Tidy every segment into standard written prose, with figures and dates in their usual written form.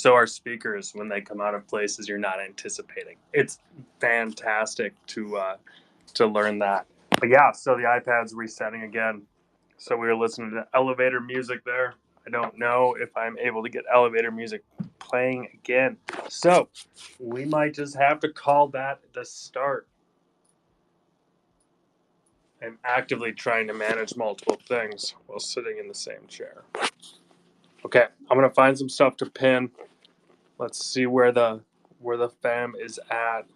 So are speakers when they come out of places you're not anticipating. It's fantastic to learn that. But yeah, so the iPad's resetting again. So we were listening to elevator music there. I don't know if I'm able to get elevator music playing again. So we might just have to call that the start. I'm actively trying to manage multiple things while sitting in the same chair. Okay, I'm gonna find some stuff to pin. Let's see where the fam is at.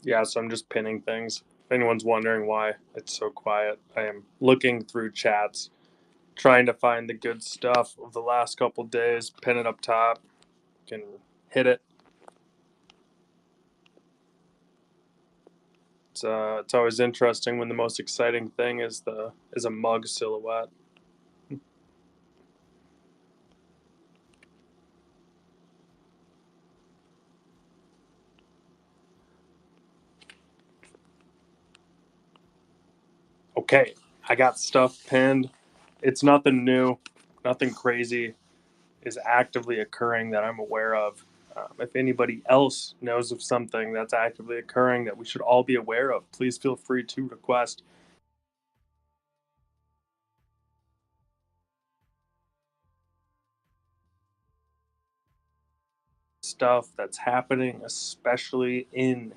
Yeah, so I'm just pinning things. If anyone's wondering why it's so quiet, I am looking through chats, trying to find the good stuff of the last couple days, pin it up top, can hit it. It's always interesting when the most exciting thing is a mug silhouette. Okay, I got stuff pinned. It's nothing new, nothing crazy is actively occurring that I'm aware of. If anybody else knows of something that's actively occurring that we should all be aware of, please feel free to request. Stuff that's happening, especially in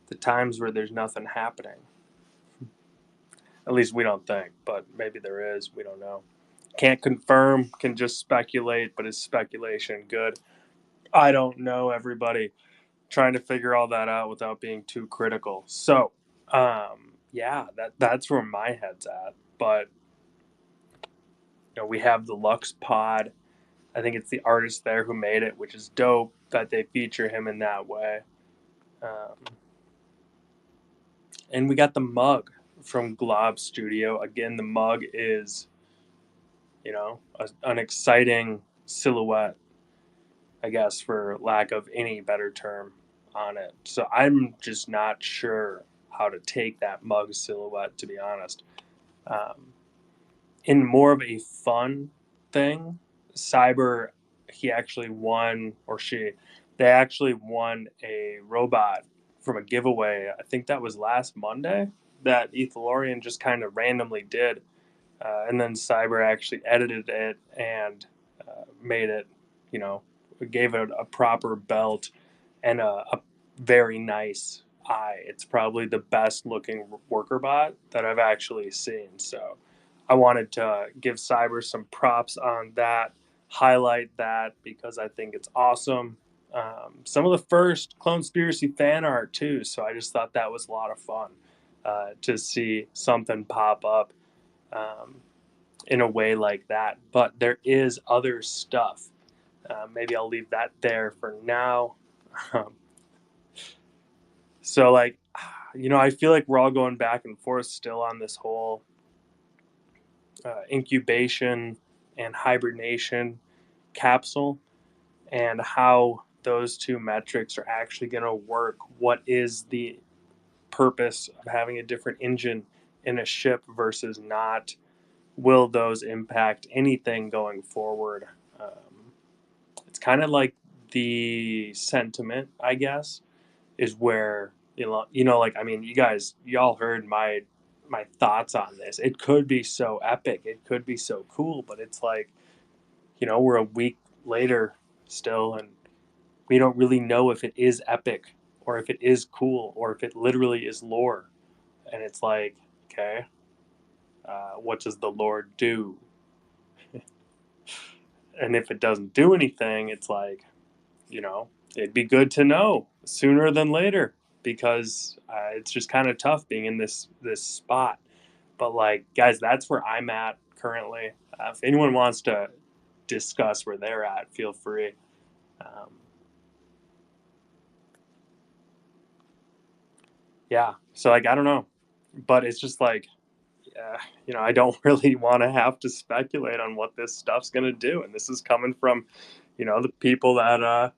the times where there's nothing happening. At least we don't think, but maybe there is. We don't know. Can't confirm, can just speculate, but is speculation good? I don't know, everybody. Trying to figure all that out without being too critical. So, yeah, that's where my head's at. But we have the Lux Pod. I think it's the artist there who made it, which is dope that they feature him in that way. Um, and we got the mug from Glob Studio. Again, the mug is, an exciting silhouette, I guess, for lack of any better term on it. So I'm just not sure how to take that mug silhouette, to be honest. Um, in more of a fun thing, Cyber, he actually won, or she, they actually won a robot from a giveaway. I think that was last Monday that Ethelorian just kind of randomly did. And then Cyber actually edited it and made it, you know, gave it a proper belt and a very nice eye. It's probably the best looking worker bot that I've actually seen. So I wanted to give Cyber some props on that, highlight that because I think it's awesome. Some of the first Clonespiracy fan art too. So I just thought that was a lot of fun to see something pop up um, in a way like that. But there is other stuff. Maybe I'll leave that there for now. Um, so, like, I feel like we're all going back and forth still on this whole incubation and hibernation capsule and how those two metrics are actually going to work. What is the purpose of having a different engine in a ship versus not? Will those impact anything going forward? It's kind of like the sentiment, I guess, is where like I mean, y'all heard my thoughts on this. It could be so epic, it could be so cool, but it's like we're a week later still, and we don't really know if it is epic or if it is cool or if it literally is lore. And it's like, okay, what does the lore do? And if it doesn't do anything, it's like, you know, it'd be good to know sooner than later because it's just kind of tough being in this spot. But like, guys, that's where I'm at currently. If anyone wants to discuss where they're at, feel free. Um, yeah. So like, I don't know, but it's just like, I don't really want to have to speculate on what this stuff's gonna do. And this is coming from, the people that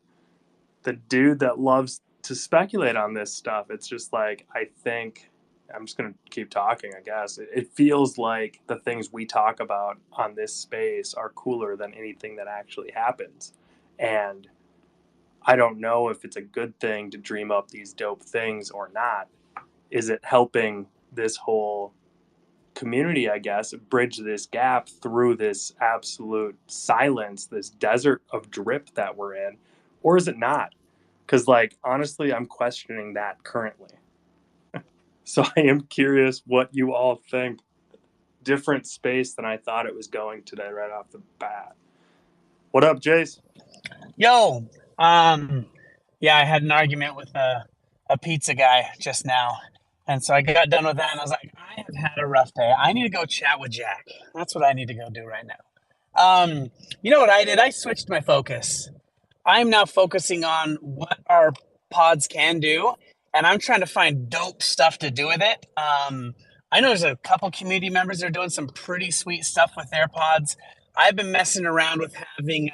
the dude that loves to speculate on this stuff. It's just like I think I'm just gonna keep talking. I guess it feels like the things we talk about on this space are cooler than anything that actually happens, and I don't know if it's a good thing to dream up these dope things or not. Is it helping this whole community, I guess, bridge this gap through this absolute silence, this desert of drip that we're in, or is it not? Because, like, honestly, I'm questioning that currently. So I am curious what you all think. Different space than I thought it was going today, right off the bat. What up, Jace? Yo, yeah, I had an argument with a pizza guy just now. And so I got done with that and I was like, I have had a rough day. I need to go chat with Jack. That's what I need to go do right now. You know what I did? I switched my focus. I'm now focusing on what our pods can do, and I'm trying to find dope stuff to do with it. I know there's a couple community members that are doing some pretty sweet stuff with their pods. I've been messing around with having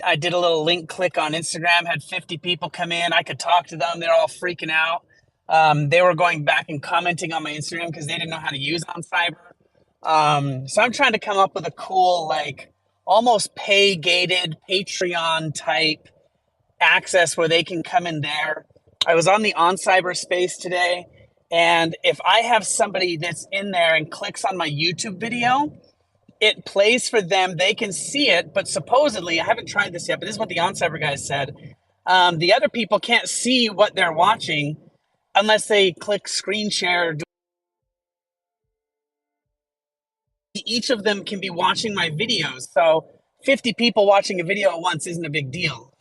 I did a little link click on Instagram, had 50 people come in. I could talk to them. They're all freaking out. They were going back and commenting on my Instagram because they didn't know how to use on Cyber. So I'm trying to come up with a cool, like almost pay gated Patreon type access where they can come in there. I was on the on cyberspace today, and if I have somebody that's in there and clicks on my YouTube video, it plays for them. They can see it, but supposedly, I haven't tried this yet, but this is what the OnCyber guys said. The other people can't see what they're watching unless they click screen share. Each of them can be watching my videos. So 50 people watching a video at once isn't a big deal.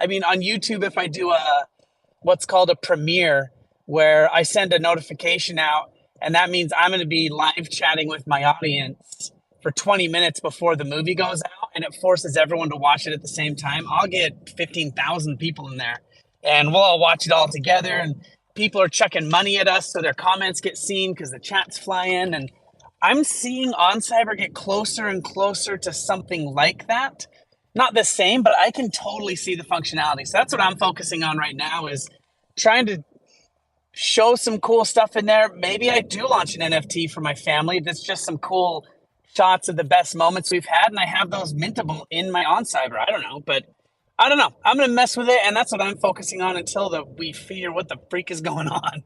I mean, on YouTube, if I do what's called a premiere, where I send a notification out, and that means I'm going to be live chatting with my audience for 20 minutes before the movie goes out, and it forces everyone to watch it at the same time. I'll get 15,000 people in there, and we'll all watch it all together. And people are chucking money at us, so their comments get seen because the chats fly in. And I'm seeing OnCyber get closer and closer to something like that. Not the same, but I can totally see the functionality. So that's what I'm focusing on right now, is trying to show some cool stuff in there. Maybe I do launch an NFT for my family that's just some cool shots of the best moments we've had, and I have those mintable in my OnCyber. I don't know, but I don't know. I'm gonna mess with it, and that's what I'm focusing on until we figure what the freak is going on.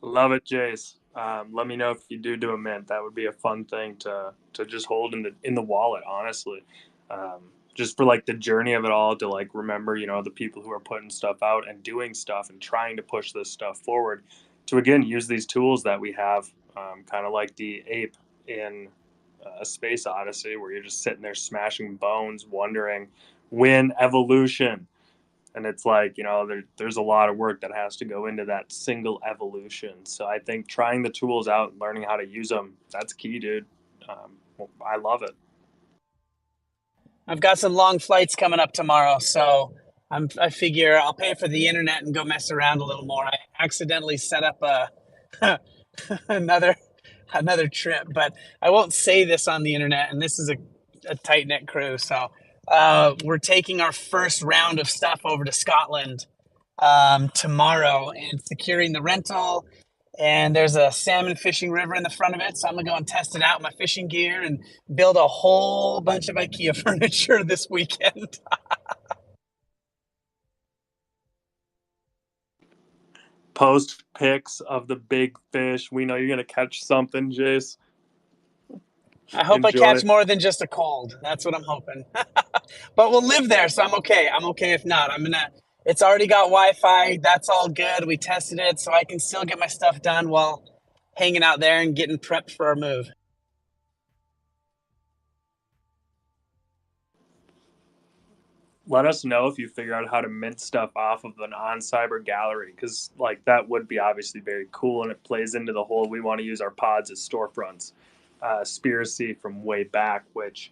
Love it, Jace. Let me know if you do a mint. That would be a fun thing to just hold in the wallet. Honestly, just for like the journey of it all, to like remember, the people who are putting stuff out and doing stuff and trying to push this stuff forward. To again use these tools that we have, kind of like the ape in a Space Odyssey, where you're just sitting there smashing bones, wondering when evolution. And it's like, there's a lot of work that has to go into that single evolution. So I think trying the tools out and learning how to use them, that's key, dude. I love it. I've got some long flights coming up tomorrow, so I figure I'll pay for the internet and go mess around a little more. I accidentally set up another another trip, but I won't say this on the internet. And this is a tight knit crew, so we're taking our first round of stuff over to Scotland tomorrow and securing the rental. And there's a salmon fishing river in the front of it, so I'm gonna go and test it out with my fishing gear and build a whole bunch of IKEA furniture this weekend. Post pics of the big fish. We know you're gonna catch something, Jace. I hope I Enjoy. catch more than just a cold. That's what I'm hoping. But we'll live there, so I'm okay. I'm okay if not. It's already got Wi-Fi. That's all good. We tested it, so I can still get my stuff done while hanging out there and getting prepped for our move. let us know if you figure out how to mint stuff off of an on cyber gallery, because like that would be obviously very cool, and it plays into the whole we want to use our pods as storefronts. Spiracy from way back, which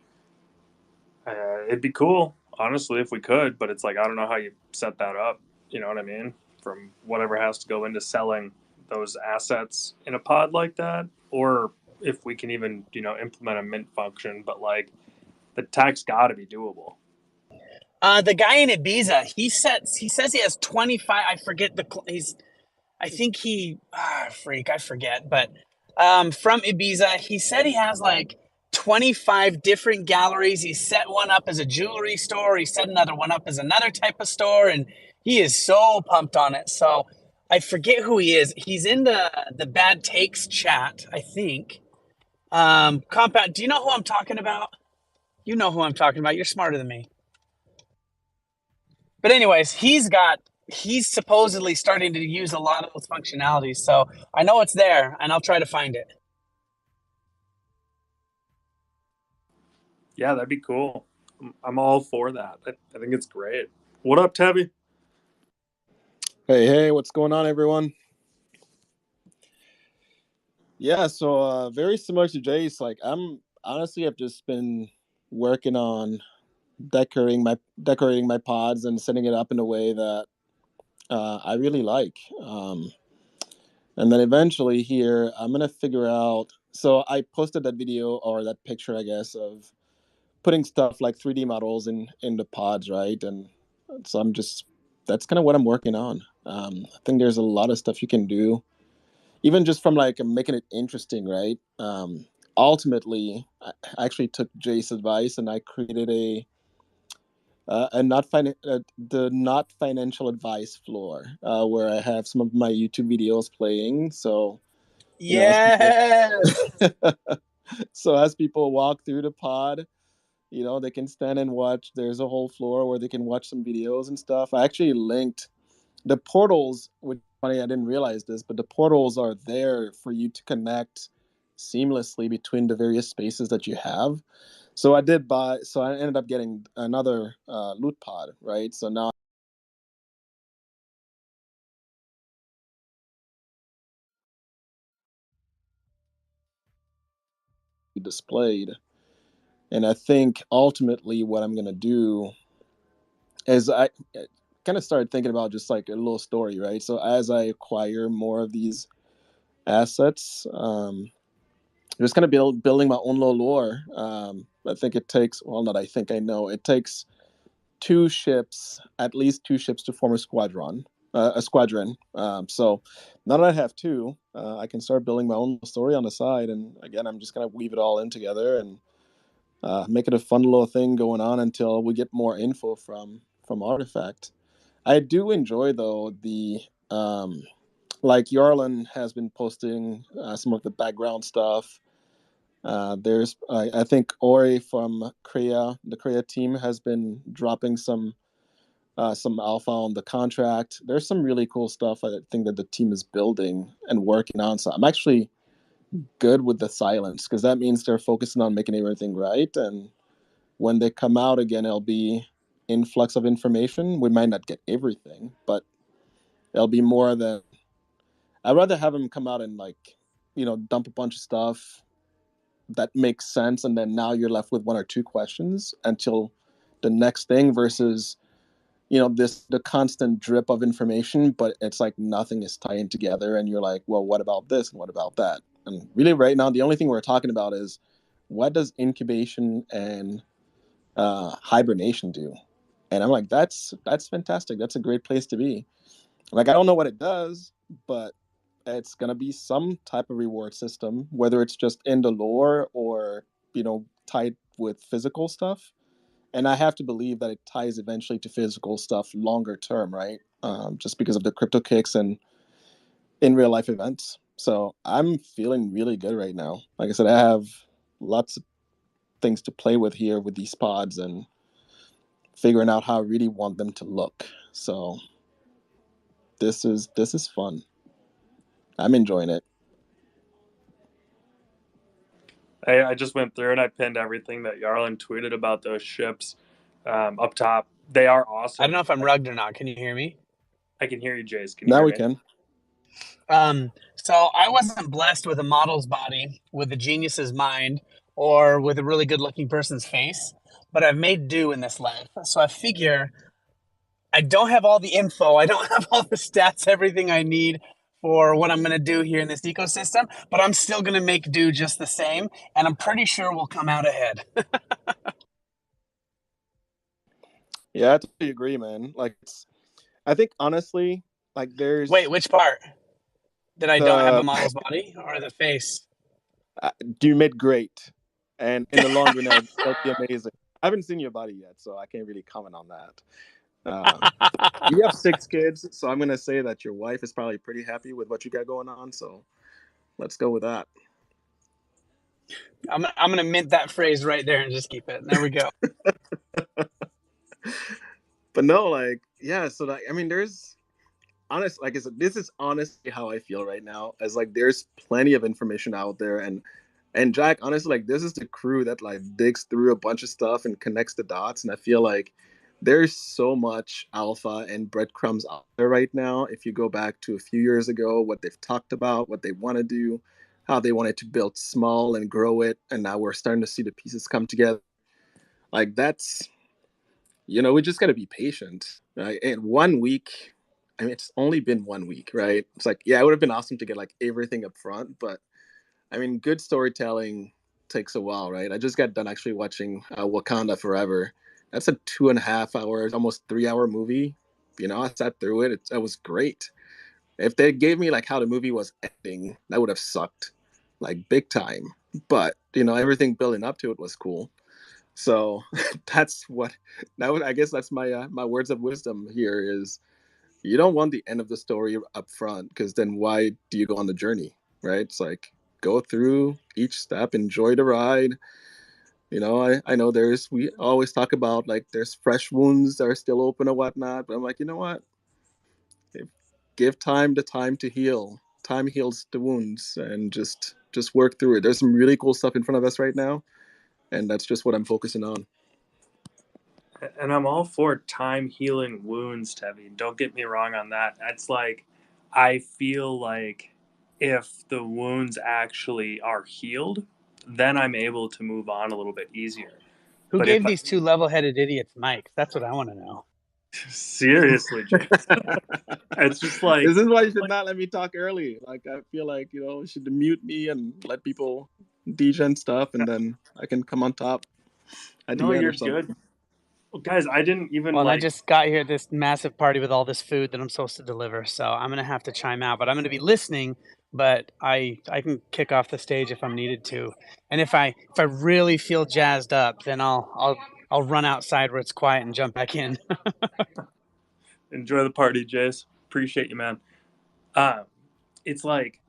it'd be cool, honestly, if we could, but it's like I don't know how you set that up. You know what I mean? From whatever has to go into selling those assets in a pod like that, or if we can even implement a mint function, but like the tech's got to be doable. The guy in Ibiza, he says he has 25. I forget he's. I think freak. I forget, but from Ibiza, he said he has like 25 different galleries. He set one up as a jewelry store. He set another one up as another type of store, and he is so pumped on it. So I forget who he is. He's in the bad takes chat, I think. Compound. Do you know who I'm talking about? You know who I'm talking about. You're smarter than me. But anyways, he's supposedly starting to use a lot of those functionalities. So I know it's there, and I'll try to find it. Yeah, that'd be cool. I'm all for that. I think it's great. What up, Tevy? Hey, what's going on, everyone? Yeah, so very similar to Jace. Like, I've just been working on decorating my pods and setting it up in a way that I really like. And then eventually here, I'm gonna figure out. So I posted that video or that picture, I guess, of putting stuff like 3D models in the pods, right? And so that's kind of what I'm working on. I think there's a lot of stuff you can do even just from like making it interesting, right? Ultimately, I actually took Jay's advice and I created the not financial advice floor where I have some of my YouTube videos playing. So as people Yes. as people walk through the pod, they can stand and watch. There's a whole floor where they can watch some videos and stuff. I actually linked the portals, which funny, I didn't realize this, but the portals are there for you to connect seamlessly between the various spaces that you have. So I ended up getting another loot pod, right? So now displayed. And I think ultimately what I'm going to do is I kind of started thinking about just like a little story, right? So as I acquire more of these assets, just kind of building my own little lore. I think it takes, well, not I think I know, it takes at least two ships to form a squadron. So now that I have two, I can start building my own story on the side. And again, I'm just going to weave it all in together and make it a fun little thing going on until we get more info from Artifact. I do enjoy though like Yarlin has been posting some of the background stuff. I think Ori from the Krea team, has been dropping some alpha on the contract. There's some really cool stuff I think that the team is building and working on. So I'm actually good with the silence because that means they're focusing on making everything right. And when they come out again, it'll be influx of information. We might not get everything, but it'll be more than. I'd rather have them come out and dump a bunch of stuff that makes sense, and then now you're left with one or two questions until the next thing versus the constant drip of information, but it's like nothing is tying together and you're like, well, what about this and what about that? And really right now the only thing we're talking about is what does incubation and hibernation do? And I'm like, that's fantastic. That's a great place to be. Like, I don't know what it does, but it's going to be some type of reward system, whether it's just in the lore or tied with physical stuff. And I have to believe that it ties eventually to physical stuff longer term, right? Just because of the crypto kicks and in real life events. So I'm feeling really good right now. Like I said, I have lots of things to play with here with these pods and figuring out how I really want them to look. So this is fun. I'm enjoying it. I just went through and I pinned everything that Yarlin tweeted about those ships up top. They are I don't know awesome. if I'm rugged or not. Can you hear me? I can hear you, Jace. Can you Now hear we me? can. So I wasn't blessed with a model's body, with a genius's mind, or with a really good-looking person's face, but I've made do in this life. So I figure I don't have all the info, I don't have all the stats, everything I need for what I'm going to do here in this ecosystem, but I'm still going to make do just the same, and I'm pretty sure we'll come out ahead. Yeah, I totally agree, man. Like, I think honestly, like, Wait, there's which part? That I don't have the a model's body or the face? you made great, and in the long run, that'll be amazing. I haven't seen your body yet, so I can't really comment on that. You have 6 kids, so I'm gonna say that your wife is probably pretty happy with what you got going on. So let's go with that. I'm gonna mint that phrase right there and just keep it. There we go. But no, like, yeah. So like, I mean, there's honest, like I said, this is honestly how I feel right now. As like, there's plenty of information out there, and Jack, honestly, like, this is the crew that like digs through a bunch of stuff and connects the dots. And I feel like there's so much alpha and breadcrumbs out there right now. If you go back to a few years ago, what they've talked about, what they want to do, how they wanted to build small and grow it, and now we're starting to see the pieces come together. Like, that's, we just got to be patient, right? And 1 week, I mean, it's only been 1 week, right? It's like, yeah, it would have been awesome to get like everything up front, but I mean, good storytelling takes a while, right? I just got done actually watching Wakanda Forever. That's a 2.5 hours, almost 3 hour movie. I sat through it. It was great. If they gave me like how the movie was ending, that would have sucked, like, big time. But everything building up to it was cool. So that's what that would, I guess that's my words of wisdom here is you don't want the end of the story up front, because then why do you go on the journey, right? It's like, go through each step, enjoy the ride. I know we always talk about like there's fresh wounds that are still open or whatnot, but I'm like, you know what? Give time the time to heal. Time heals the wounds, and just work through it. There's some really cool stuff in front of us right now, and that's just what I'm focusing on. And I'm all for time healing wounds, Tevin. Don't get me wrong on that. That's like, I feel like if the wounds actually are healed, then I'm able to move on a little bit easier. Who But if gave these two level-headed idiots mics? That's what I want to know. seriously, James, it's just like, This is why you should not let me talk early. Like, I feel like, you should mute me and let people degen stuff, and then I can come on top at no, the end you're or something. good. Well, guys, I didn't even Well, and I like. just got here at this massive party with all this food that I'm supposed to deliver, so I'm gonna have to chime out. But I'm gonna be listening. But I can kick off the stage if I'm needed to, and if I really feel jazzed up, then I'll run outside where it's quiet and jump back in. Enjoy the party, Jace. Appreciate you, man. Uh, it's like,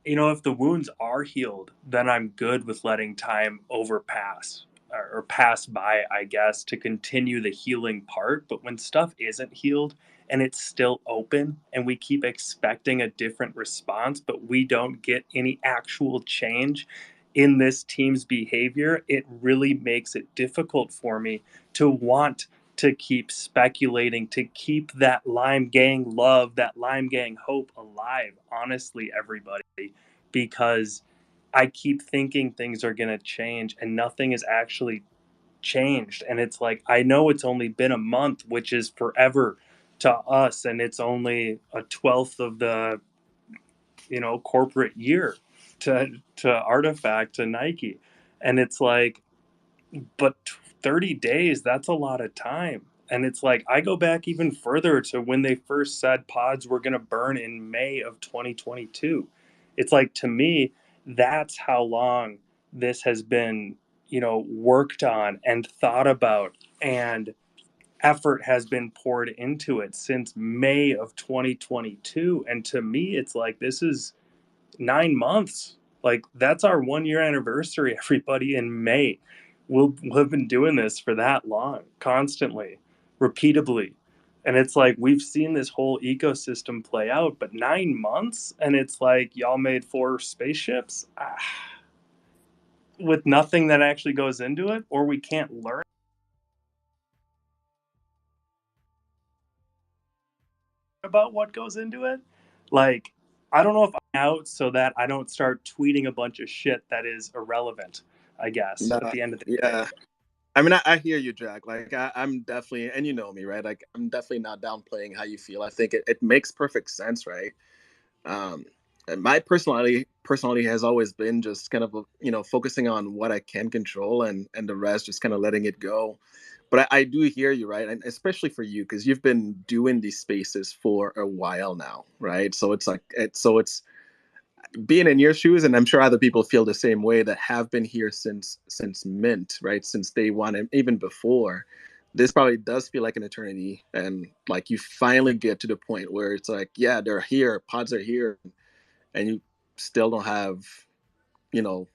if the wounds are healed, then I'm good with letting time overpass or pass by, I guess, to continue the healing part. But when stuff isn't healed and it's still open and we keep expecting a different response, but we don't get any actual change in this team's behavior, it really makes it difficult for me to want to keep speculating, to keep that Lime Gang love, that Lime Gang hope alive. Honestly, everybody, because I keep thinking things are going to change and nothing has actually changed. And it's like, I know it's only been a month, which is forever to us. And it's only a 12th of the, corporate year to Artifact, to Nike. And it's like, but 30 days, that's a lot of time. And it's like, I go back even further to when they first said pods were going to burn in May of 2022. It's like, to me, that's how long this has been, worked on and thought about, and effort has been poured into it since May of 2022. And to me, it's like, this is 9 months. Like, that's our 1 year anniversary, everybody, in May. We'll have been doing this for that long, constantly, repeatably. And it's like, we've seen this whole ecosystem play out, but 9 months, and it's like, y'all made 4 spaceships with nothing that actually goes into it, or we can't learn. about what goes into it. Like, I don't know if I'm out so that I don't start tweeting a bunch of shit that is irrelevant, I guess, Nah, at the end of the day. yeah. I mean, I hear you, Jack. Like, I'm definitely, and you know me, right? Like, I'm definitely not downplaying how you feel. I think it makes perfect sense, right? Um, and my personality has always been just kind of, focusing on what I can control and the rest, just kind of letting it go. But I do hear you, right? And especially for you, because you've been doing these spaces for a while now, right? So it's like, it's being in your shoes, and I'm sure other people feel the same way that have been here since mint, right? Since day one, and even before. This probably does feel like an eternity, and like you finally get to the point where it's like, yeah, they're here, pods are here, and you still don't have, you know,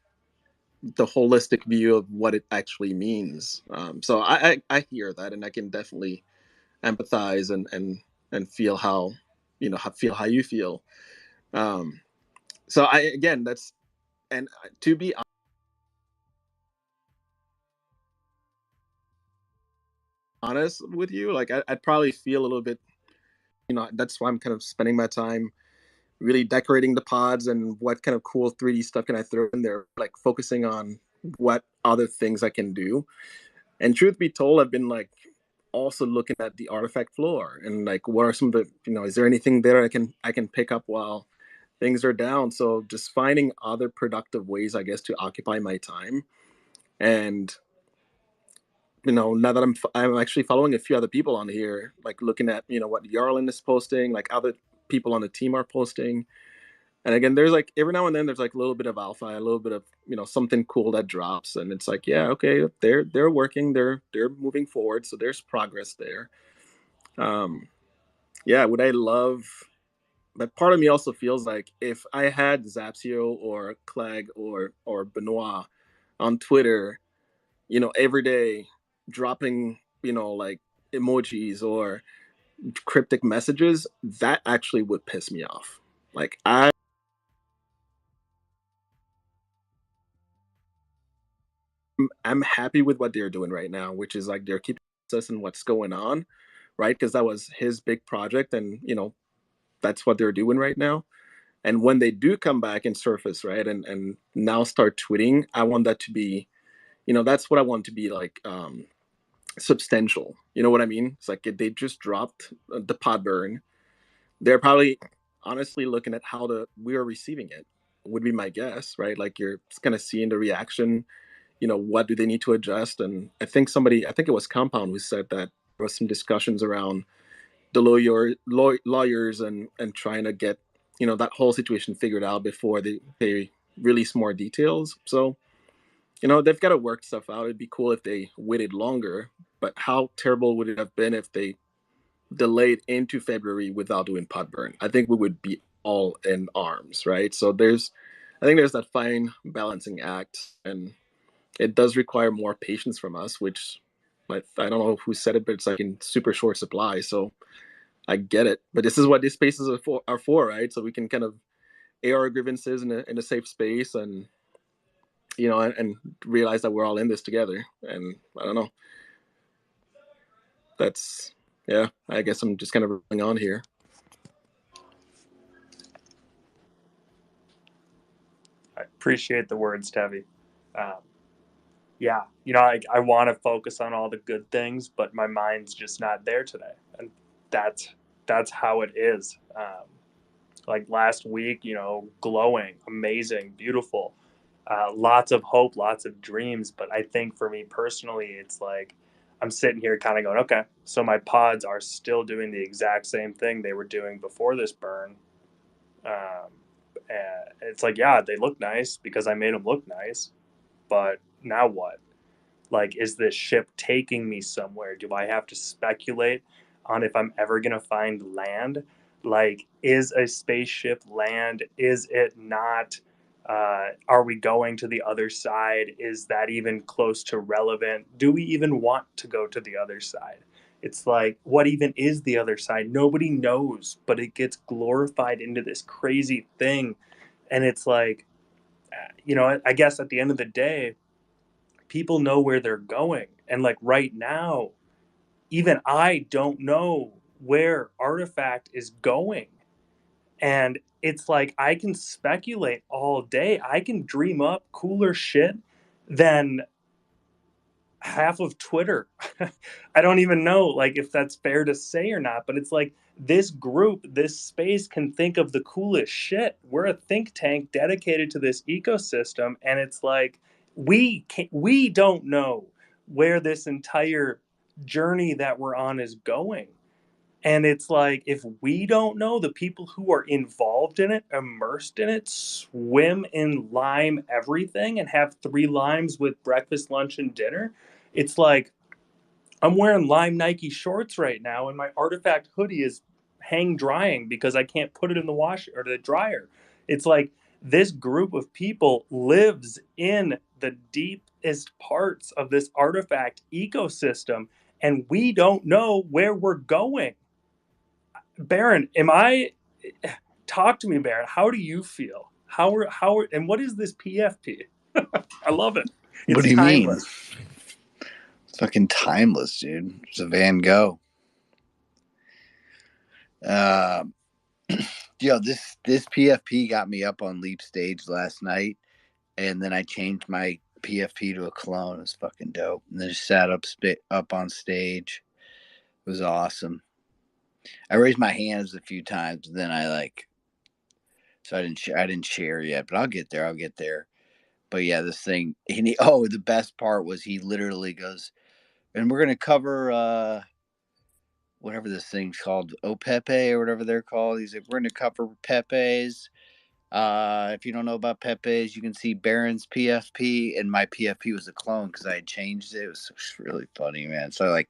the holistic view of what it actually means. So I hear that, and I can definitely empathize and feel how, feel how you feel. Um, so I again, that's and to be honest with you, like I'd probably feel a little bit, that's why I'm kind of spending my time really decorating the pods and what kind of cool 3D stuff can I throw in there, like focusing on what other things I can do. And truth be told, I've been like also looking at the artifact floor and like what are some of the, is there anything there I can pick up while things are down. So just finding other productive ways, I guess, to occupy my time. And now that I'm actually following a few other people on here, like looking at what Yarlin is posting, like other people on the team are posting. And again, there's like every now and then there's like a little bit of alpha, a little bit of something cool that drops, and it's like, yeah, okay, they're working, they're moving forward, so there's progress there. Um, yeah, would I love? But part of me also feels like if I had Zapsio or Clegg or Benoit on Twitter, every day dropping, like emojis or cryptic messages, that actually would piss me off. Like I'm happy with what they're doing right now, which is like they're keeping us in what's going on, right? Because that was his big project, and that's what they're doing right now. And when they do come back and surface, right, and now start tweeting, I want that to be, that's what I want to be like, substantial. You know what I mean? It's like they just dropped the pod burn. They're probably honestly looking at how we are receiving it. Would be my guess, right? Like you're kind of seeing the reaction. What do they need to adjust? And I think it was Compound who said that there was some discussions around the lawyers and trying to get that whole situation figured out before they release more details. So they've got to work stuff out. It'd be cool if they waited longer, but how terrible would it have been if they delayed into February without doing pot burn? I think we would be all in arms, right? So I think there's that fine balancing act, and it does require more patience from us, which I don't know who said it, but it's like in super short supply. So I get it, but this is what these spaces are for, right? So we can kind of air our grievances in a safe space, and and realize that we're all in this together. And I don't know. That's yeah. I guess I'm just kind of rolling on here. I appreciate the words, Tevi. Um, yeah, I want to focus on all the good things, but my mind's just not there today, and that's that's how it is. Like last week, glowing, amazing, beautiful, lots of hope, lots of dreams. But I think for me personally, it's like I'm sitting here kind of going, okay, so my pods are still doing the exact same thing they were doing before this burn. Um, and it's like, yeah, they look nice because I made them look nice, but now what? Like, is this ship taking me somewhere? Do I have to speculate on if I'm ever going to find land? Like, is a spaceship land? Is it not? Are we going to the other side? Is that even close to relevant? Do we even want to go to the other side? It's like, what even is the other side? Nobody knows, but it gets glorified into this crazy thing. And it's like, I guess at the end of the day, people know where they're going. And like right now, even I don't know where Artifact is going. And it's like I can speculate all day. I can dream up cooler shit than half of Twitter. I don't even know like if that's fair to say or not, but it's like this group, this space can think of the coolest shit. We're a think tank dedicated to this ecosystem, and it's like we don't know where this entire journey that we're on is going. And it's like, if we don't know, the people who are involved in it, immersed in it, swim in lime everything and have 3 limes with breakfast, lunch, and dinner. It's like, I'm wearing lime Nike shorts right now, and my Artifact hoodie is hang drying because I can't put it in the wash or the dryer. It's like this group of people lives in the deepest parts of this Artifact ecosystem, and we don't know where we're going. Baron, am I? Talk to me, Baron. How do you feel? And what is this PFP? I love it. What It's do you mean? timeless. It's fucking timeless, dude. It's a Van Gogh. This PFP got me up on Leap Stage last night, and then I changed my PFP to a clone. It was fucking dope. And then just sat up on stage. It was awesome. I raised my hands a few times, and then so I didn't share yet, but I'll get there. But yeah, this thing. The best part was he literally goes, and we're gonna cover whatever this thing's called, OPEPE or whatever they're called. He's like, we're gonna cover Pepe's. If you don't know about Pepe's, you can see Baron's PFP, and my PFP was a clone because I had changed it. It was really funny, man. So I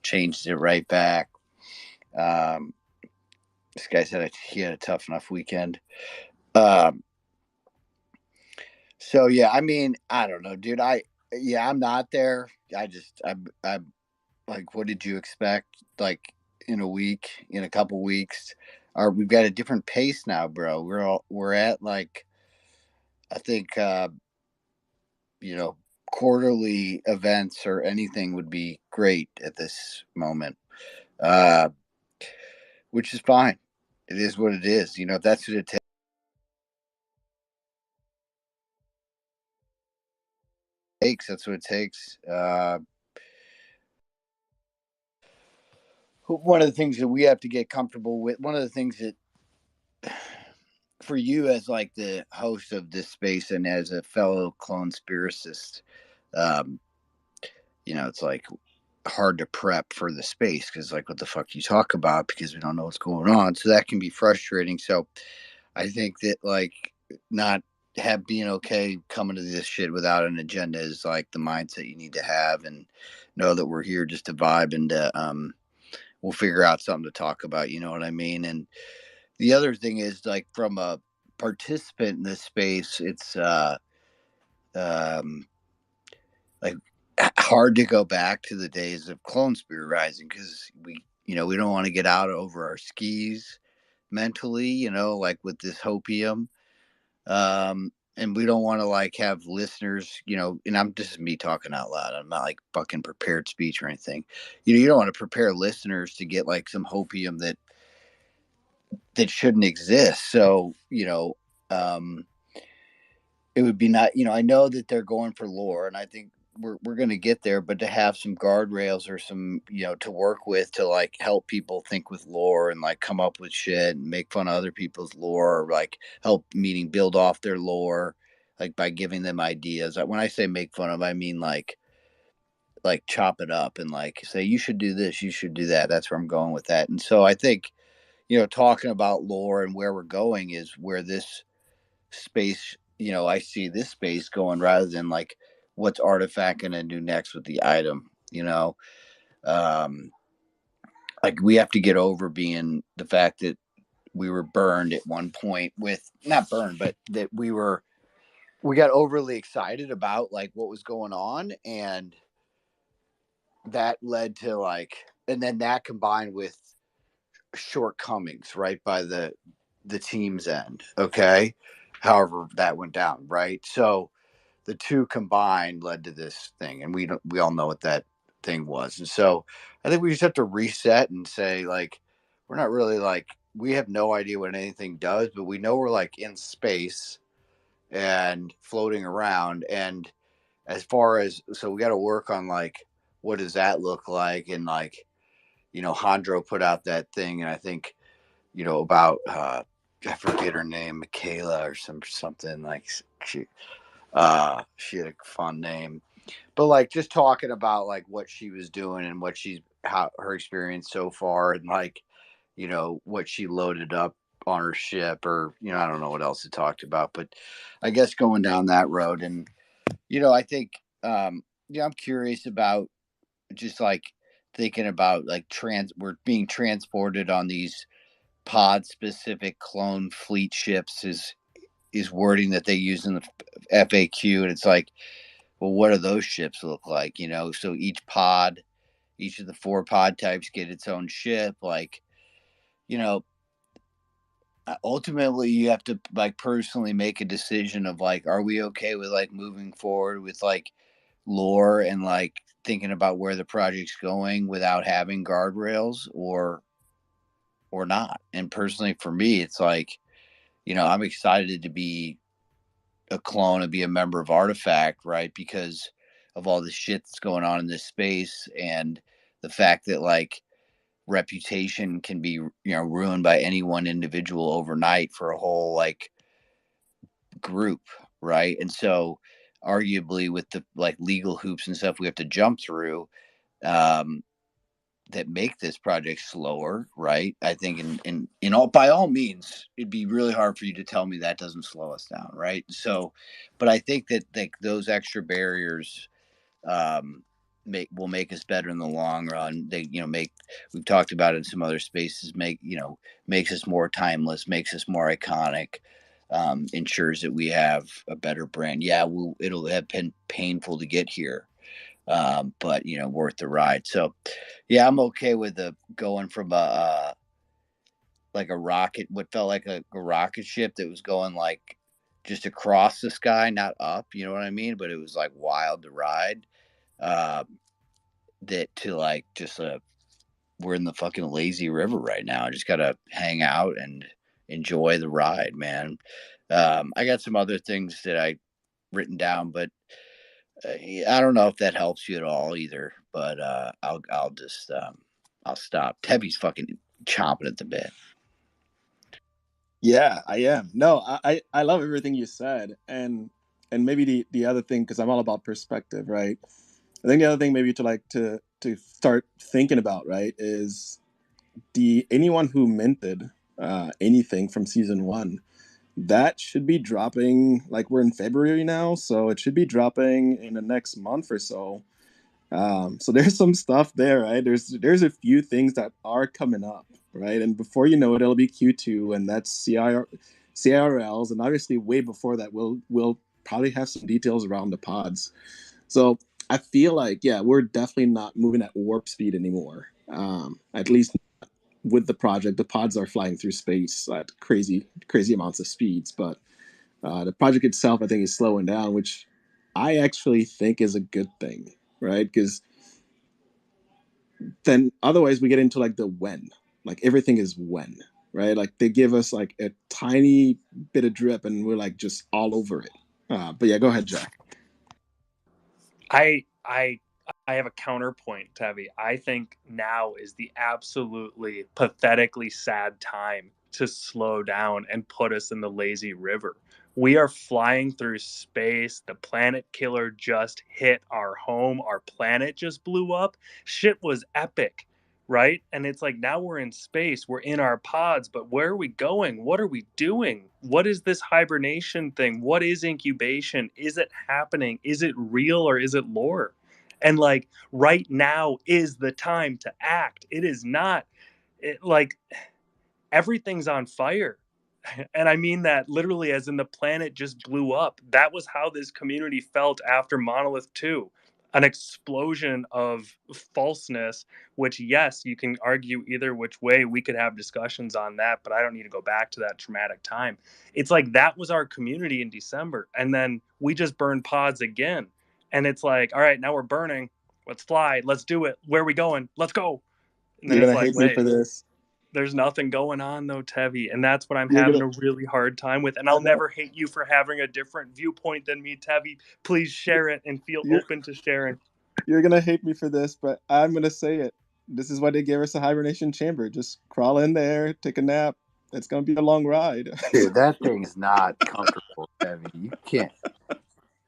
changed it right back. This guy said he had a tough enough weekend. So yeah, I mean, I don't know, dude. I'm not there. I'm like, what did you expect? Like in a couple weeks, we've got a different pace now, bro. We're at I think, quarterly events or anything would be great at this moment, which is fine. It is what it is. If that's what it takes, that's what it takes. One of the things that we have to get comfortable with, one of the things that for you as the host of this space and as a fellow Clonespiracist, it's hard to prep for the space because what the fuck you talk about because we don't know what's going on. So that can be frustrating. So I think that not being okay coming to this shit without an agenda is the mindset you need to have, and know that we're here just to vibe and we'll figure out something to talk about. You know what I mean? And the other thing is from a participant in this space, it's hard to go back to the days of Clone Spirit Rising because we don't want to get out over our skis mentally, with this hopium. And we don't want to have listeners, and I'm just me talking out loud. I'm not fucking prepared speech or anything. You don't want to prepare listeners to get some hopium that shouldn't exist. So, it would be not, I know that they're going for lore, and I think we're going to get there, but to have some guardrails or some, to work with to help people think with lore and come up with shit and make fun of other people's lore, or help meaning build off their lore, by giving them ideas. When I say make fun of, I mean chop it up and say, you should do this, you should do that. That's where I'm going with that. And so I think, talking about lore and where we're going is where this space, I see this space going rather than what's Artifact going to do next with the item, we have to get over being the fact that we were burned at one point with not burned, but that we got overly excited about what was going on. And that led to and then that combined with shortcomings right by the team's end. Okay. However that went down. Right. So the two combined led to this thing, and we all know what that thing was. And so I think we just have to reset and say we're not really like, we have no idea what anything does, but we know we're like in space and floating around. And as far as, so we got to work on like, what does that look like? And like, Hondro put out that thing, and I think, about, I forget her name, Michaela or something like, she had a fun name, but like just talking about like what she was doing and how her experience so far, and like, what she loaded up on her ship, or, I don't know what else it talked about, but I guess going down that road. And, I think, I'm curious about just like thinking about like we're being transported on these pod specific clone fleet ships is wording that they use in the FAQ. And it's like, well, what do those ships look like? So each of the 4 pod types get its own ship. Like, you know, ultimately you have to like personally make a decision of like, are we okay with like moving forward with like lore and like thinking about where the project's going without having guardrails, or not. And personally for me, it's like, I'm excited to be a clone and be a member of Artifact, right? Because of all the shit that's going on in this space, and the fact that like reputation can be, ruined by any one individual overnight for a whole like group, right? And so arguably with the like legal hoops and stuff we have to jump through, um that make this project slower, right? I think in all, by all means, it'd be really hard for you to tell me that doesn't slow us down, right? So, but I think that like those extra barriers will make us better in the long run. They, we've talked about it in some other spaces, makes us more timeless, makes us more iconic, ensures that we have a better brand. Yeah, it'll have been painful to get here, but worth the ride. So yeah, I'm okay with going from a like a rocket, what felt like a rocket ship that was going like just across the sky, not up, you know what I mean? But it was like wild to ride. Um, that to like just we're in the fucking lazy river right now. I just gotta hang out and enjoy the ride, man. I got some other things that I written down, but I don't know if that helps you at all either. But I'll just I'll stop. Tevvy's fucking chomping at the bit. Yeah, I am. No, I love everything you said, and maybe the other thing, because I'm all about perspective, right? I think the other thing maybe to like to start thinking about, right, is the anyone who minted anything from season 1, that should be dropping, like we're in February now, so it should be dropping in the next month or so. So there's some stuff there, right? There's a few things that are coming up, right? And before you know it, it'll be Q2, and that's CIRLs, and obviously way before that, we'll probably have some details around the pods. So I feel like, yeah, we're definitely not moving at warp speed anymore. At least with the project, the pods are flying through space at crazy amounts of speeds, but the project itself, I think, is slowing down, which I actually think is a good thing, right? Because then otherwise we get into like the when, like everything is when, right? Like they give us like a tiny bit of drip, and we're like just all over it. But yeah, go ahead, Jack. I I I have a counterpoint, Tevi. I think now is the absolutely pathetically sad time to slow down and put us in the lazy river. We are flying through space. The planet killer just hit our home. Our planet just blew up. Shit was epic, right? And it's like now we're in space, we're in our pods, but where are we going? What are we doing? What is this hibernation thing? What is incubation? Is it happening? Is it real or is it lore? And like right now is the time to act. It is not like everything's on fire. And I mean that literally, as in the planet just blew up. That was how this community felt after Monolith 2. An explosion of falseness, which, yes, you can argue either which way. We could have discussions on that, but I don't need to go back to that traumatic time. It's like that was our community in December. And then we just burned pods again. And it's like, all right, now we're burning. Let's fly. Let's do it. Where are we going? Let's go. And then You're it's gonna like, hate me wait, for this. There's nothing going on though, Tevi, and that's what I'm You're having gonna, a really hard time with. And I I'll know, never hate you for having a different viewpoint than me, Tevi. Please share it and feel you're open to sharing. you're gonna hate me for this, but I'm gonna say it. This is why they gave us a hibernation chamber. Just crawl in there, take a nap. It's gonna be a long ride. Dude, that thing's not comfortable, Kevin. You can't.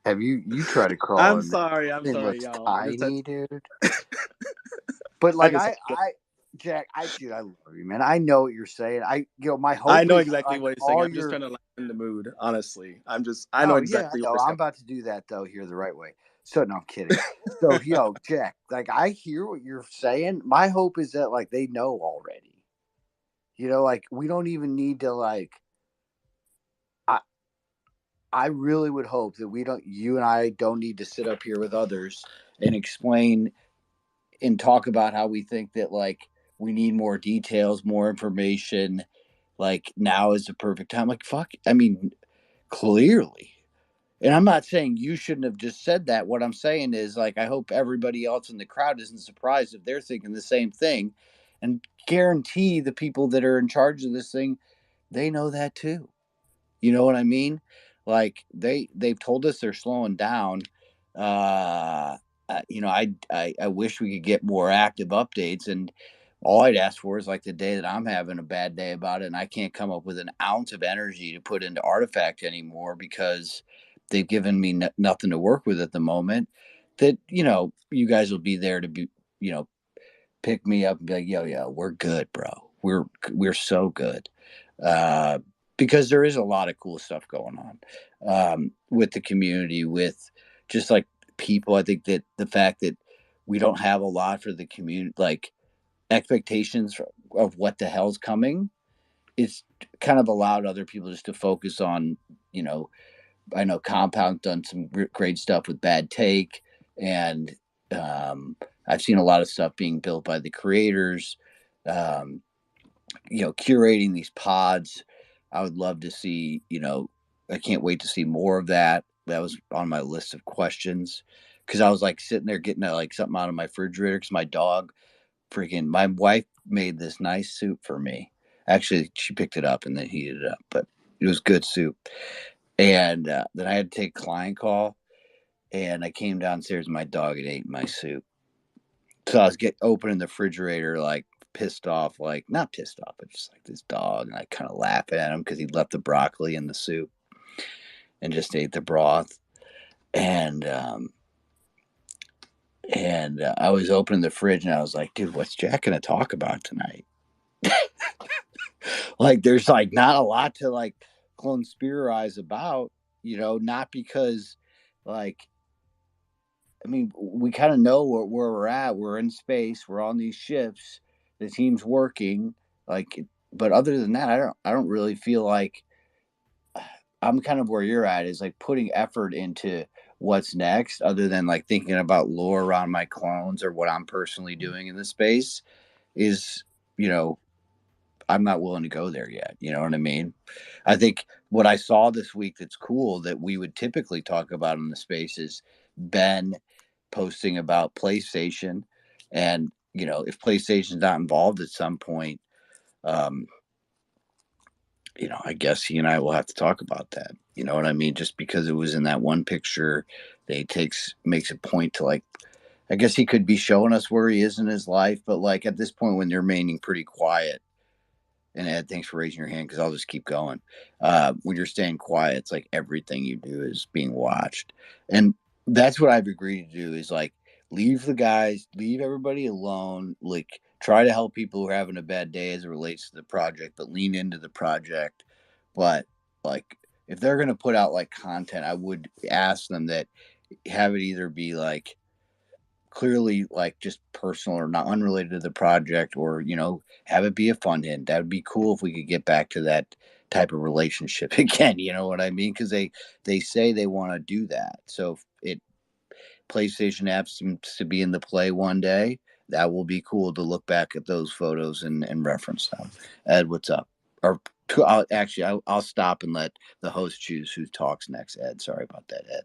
Have you tried to crawl I'm in there? sorry. That I'm thing sorry, looks y'all. tiny, dude. But I like just, Jack, dude, I love you, man. I know what you're saying. My I hope know is exactly like what you're saying. all I'm just your. trying to lighten the mood. Honestly, I know Oh yeah, I exactly know. where it's I'm about to do that though here the right way. So no, I'm kidding. So Jack, like I hear what you're saying. My hope is that like they know already. Like we don't even need to like. I I really would hope that you and I don't need to sit up here with others and explain and talk about how we think that like we need more details, more information. Like now is the perfect time. Like fuck. I mean, clearly. And I'm not saying you shouldn't have just said that. What I'm saying is like I hope everybody else in the crowd isn't surprised if they're thinking the same thing. And guarantee the people that are in charge of this thing, they know that too. You know what I mean? Like they've told us they're slowing down. Uh, I wish we could get more active updates, and all I'd ask for is like the day that I'm having a bad day about it, and I can't come up with an ounce of energy to put into Artifact anymore because they've given me nothing to work with at the moment. That you guys will be there to be pick me up and be like, yo, we're good, bro. We're so good. Uh, because there is a lot of cool stuff going on with the community, with just like people. I think that the fact that we don't have a lot for the community, like expectations of what the hell's coming, it's kind of allowed other people just to focus on, I know Compound done some great stuff with Bad Take, and I've seen a lot of stuff being built by the creators. Um, curating these pods. I would love to see, I can't wait to see more of that. That was on my list of questions because I was like sitting there getting like something out of my refrigerator because my wife made this nice soup for me. Actually, she picked it up and then heated it up, but it was good soup. And then I had to take a client call, and I came downstairs and my dog had eaten my soup. So I was opening the refrigerator, like pissed off, like not pissed off, but just like this dog, and I kind of laughing at him because he left the broccoli in the soup and just ate the broth. And I was opening the fridge and I was like, dude, what's Jack gonna talk about tonight? Like, there's like not a lot to like Clonespiracy about, not because like I mean, we kind of know where we're at. We're in space. We're on these ships. The team's working. Like, but other than that, I don't really feel like I'm kind of where you're at. Is like putting effort into what's next, other than like thinking about lore around my clones or what I'm personally doing in the space. Is you know I'm not willing to go there yet. You know what I mean? I think what I saw this week that's cool that we would typically talk about in the space is Ben posting about PlayStation. And, if PlayStation's not involved at some point, um, I guess he and I will have to talk about that. You know what I mean? Just because it was in that one picture, makes a point to like, I guess he could be showing us where he is in his life, but like at this point when they're remaining pretty quiet, and Ed, thanks for raising your hand because I'll just keep going. When you're staying quiet, it's like everything you do is being watched. And that's what I've agreed to do is like leave everybody alone. Like try to help people who are having a bad day as it relates to the project, but lean into the project. But like if they're going to put out like content, I would ask them that have it either be like clearly like just personal or not unrelated to the project, or have it be a fun hint. That would be cool if we could get back to that type of relationship again. You know what I mean? Because they say they want to do that. So if it PlayStation apps to be in the play one day, that will be cool to look back at those photos and reference them. Ed, what's up? Or I'll stop and let the host choose who talks next. Ed, sorry about that, Ed.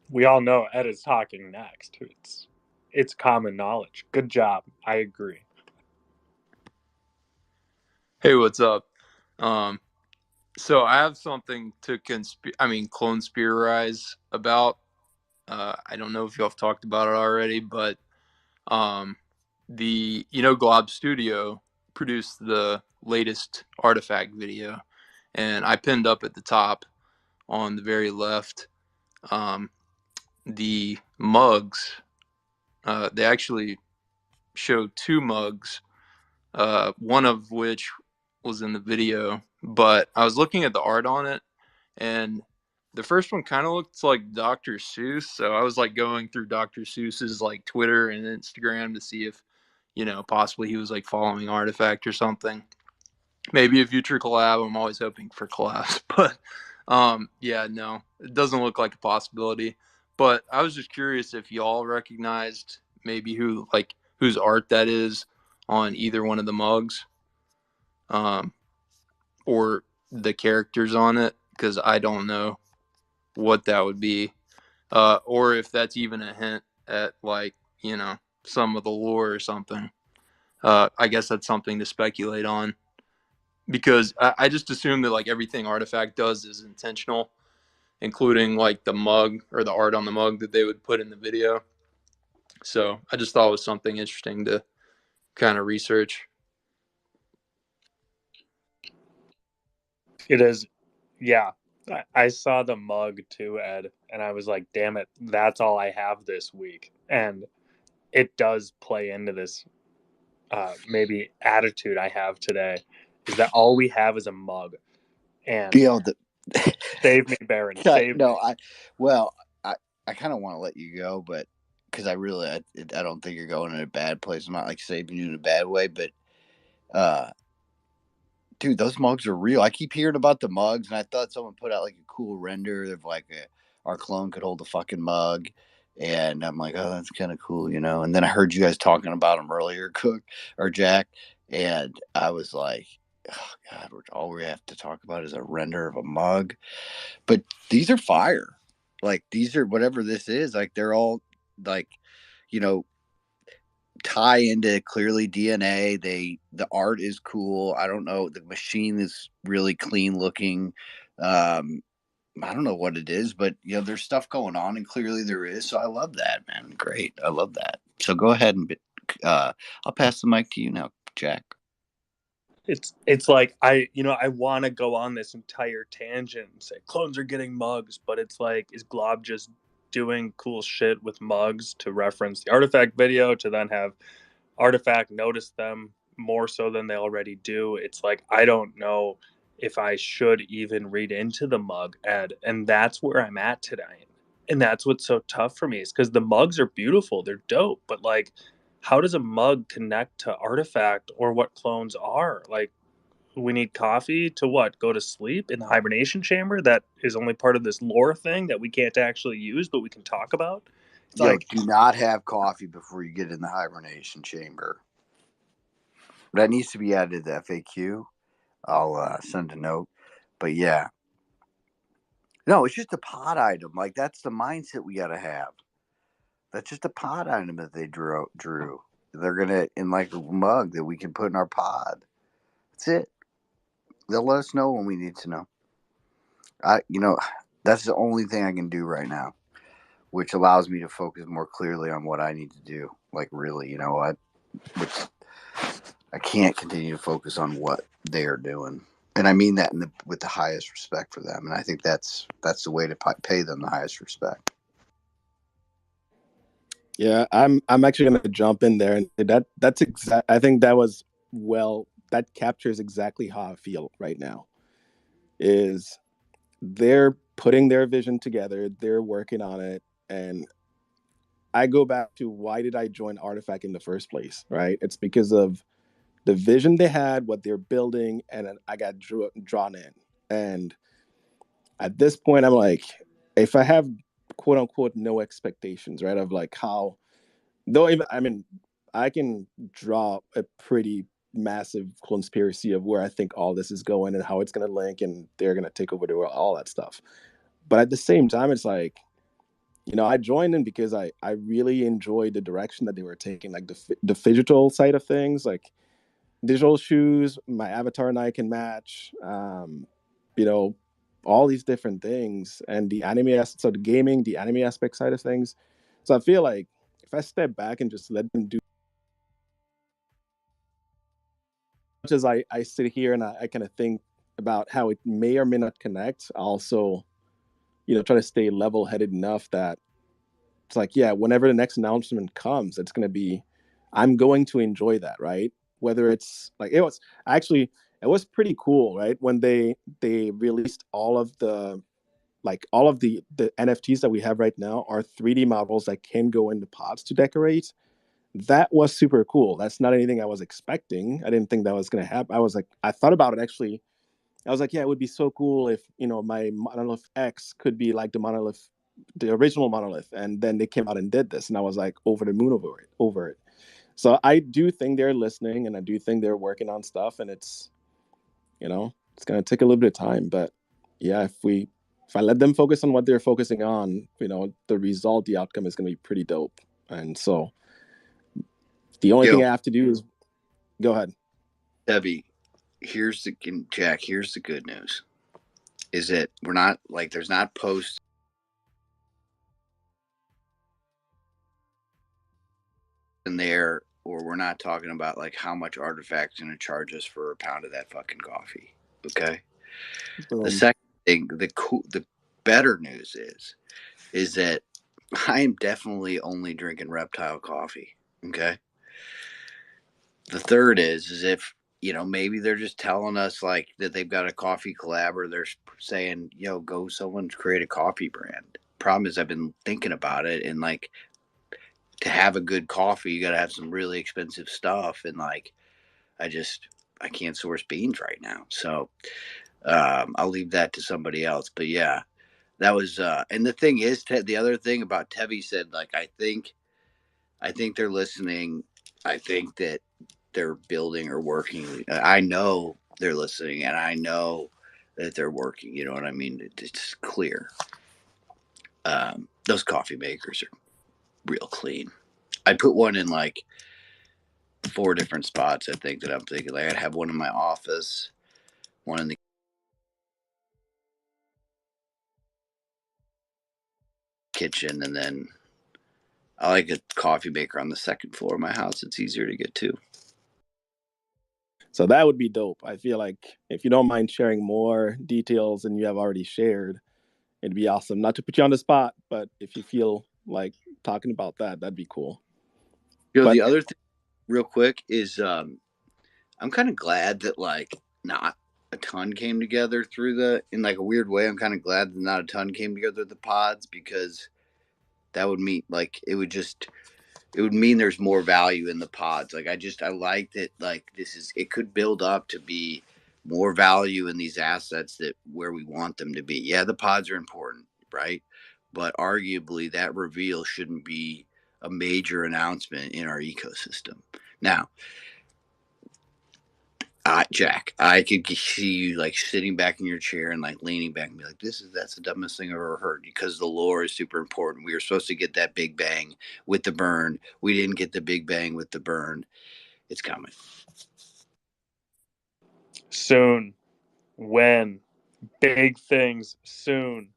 We all know Ed is talking next. it's common knowledge. Good job. I agree. Hey, what's up? So I have something to clonespirize about. I don't know if y'all have talked about it already, but um, Glob Studio produced the latest artifact video, and I pinned up at the top on the very left the mugs. They actually showed two mugs, one of which was in the video, but I was looking at the art on it, and the first one kind of looked like Dr. Seuss. So I was like going through Dr. Seuss's like Twitter and Instagram to see if, possibly he was like following Artifact or something. Maybe a future collab. I'm always hoping for collabs, but yeah, no, it doesn't look like a possibility. But I was just curious if y'all recognized maybe whose art that is on either one of the mugs, um, or the characters on it, because I don't know what that would be, or if that's even a hint at some of the lore or something. I guess that's something to speculate on, because I just assume that like everything Artifact does is intentional, including like the mug or the art on the mug that they would put in the video. So I just thought it was something interesting to kind of research. It is, yeah. I saw the mug too, Ed, and I was like, damn it, that's all I have this week. And it does play into this maybe attitude I have today, is that all we have is a mug. And save me, Baron. Save me. I kind of want to let you go, but because I don't think you're going in a bad place. I'm not like saving you in a bad way, but dude, those mugs are real. I keep hearing about the mugs, and I thought someone put out like a cool render of like our clone could hold a fucking mug, and I'm like, oh, that's kind of cool, you know. And then I heard you guys talking about them earlier, Cook or Jack, and I was like, oh god, all we have to talk about is a render of a mug. But these are fire. Like these are whatever this is. Like they're all like, you know, tie into clearly DNA. The art is cool. I don't know. The machine is really clean looking. I don't know what it is, but there's stuff going on, and clearly there is. So I love that, man. Great, I love that. So go ahead and I'll pass the mic to you now, Jack. It's like I want to go on this entire tangent and say clones are getting mugs, but it's like, is Glob just doing cool shit with mugs to reference the Artifact video to then have Artifact notice them more so than they already do? It's like, I don't know if I should even read into the mug, Ed, and that's where I'm at today. And that's what's so tough for me, is because the mugs are beautiful, they're dope, but like, how does a mug connect to Artifact or what clones are? Like, we need coffee to what? Go to sleep in the hibernation chamber that is only part of this lore thing that we can't actually use, but we can talk about? It's like, do not have coffee before you get in the hibernation chamber. That needs to be added to the FAQ. I'll send a note. But yeah. No, it's just a pod item. Like, that's the mindset we got to have. That's just a pod item that they drew. They're going to, in like a mug that we can put in our pod. That's it. They'll let us know when we need to know. That's the only thing I can do right now, which allows me to focus more clearly on what I need to do. Like, really, which I can't continue to focus on what they are doing. And I mean that with the highest respect for them. And I think that's the way to pay them the highest respect. Yeah, I'm actually going to jump in there, and that's exact. I think that captures exactly how I feel right now. Is they're putting their vision together, they're working on it, and I go back to, why did I join Artifact in the first place? Right? It's because of the vision they had, what they're building, and then I got drawn in. And at this point, I'm like, if I have quote unquote no expectations, right, of like how, though, even, I mean, I can draw a pretty massive conspiracy of where I think all this is going and how it's going to link and they're going to take over the world, all that stuff. But at the same time, it's like, I joined in because I really enjoyed the direction that they were taking, like the digital side of things, like digital shoes, my avatar and I can match, you know, all these different things, and the so the gaming, the anime aspect side of things. So I feel like if I step back and just let them do, as much as I sit here and I kind of think about how it may or may not connect, I also, try to stay level headed enough that it's like, yeah, whenever the next announcement comes, it's going to be, I'm going to enjoy that, right? Whether it's like, it was pretty cool, right? When they released all of the NFTs that we have right now are 3D models that can go into pods to decorate. That was super cool. That's not anything I was expecting. I didn't think that was going to happen. I thought about it actually. I was like, yeah, it would be so cool if, my monolith X could be like the original monolith. And then they came out and did this. And I was like over the moon over it. So I do think they're listening, and I do think they're working on stuff, and it's going to take a little bit of time, but yeah, if I let them focus on what they're focusing on, the outcome is going to be pretty dope. And so the only thing I have to do is go ahead. Debbie, Jack, here's the good news. Is that we're not like, there's not posts in there, or we're not talking about like how much Artifact's going to charge us for a pound of that fucking coffee. Okay. The second thing, the better news is that I am definitely only drinking reptile coffee. Okay. The third is if, maybe they're just telling us like that they've got a coffee collab, or they're saying, go someone create a coffee brand. Problem is, I've been thinking about it, and like, to have a good coffee, you got to have some really expensive stuff. And like, I can't source beans right now. So, I'll leave that to somebody else. But yeah, that was, and the thing is, the other thing about Tevi said, like, I think they're listening. I think that they're building or working. I know they're listening, and I know that they're working. You know what I mean? It's clear. Those coffee makers are real clean. I put one in like 4 different spots. I think that I'm thinking like I'd have one in my office, one in the kitchen, and then I like a coffee maker on the second floor of my house. It's easier to get to. So that would be dope. I feel like if you don't mind sharing more details than you have already shared, it'd be awesome. Not to put you on the spot, but if you feel like talking about that, that'd be cool. The other thing, real quick, is I'm kind of glad that like not a ton came together in like a weird way. I'm kind of glad that not a ton came together at the pods, because that would mean like it would mean there's more value in the pods. Like I like that, like it could build up to be more value in these assets that where we want them to be. Yeah, the pods are important, right? But arguably that reveal shouldn't be a major announcement in our ecosystem. Now, Jack, I could see you like sitting back in your chair and like leaning back and be like, that's the dumbest thing I've ever heard, because the lore is super important. We were supposed to get that big bang with the burn. We didn't get the big bang with the burn. It's coming. Soon. When? Big things soon.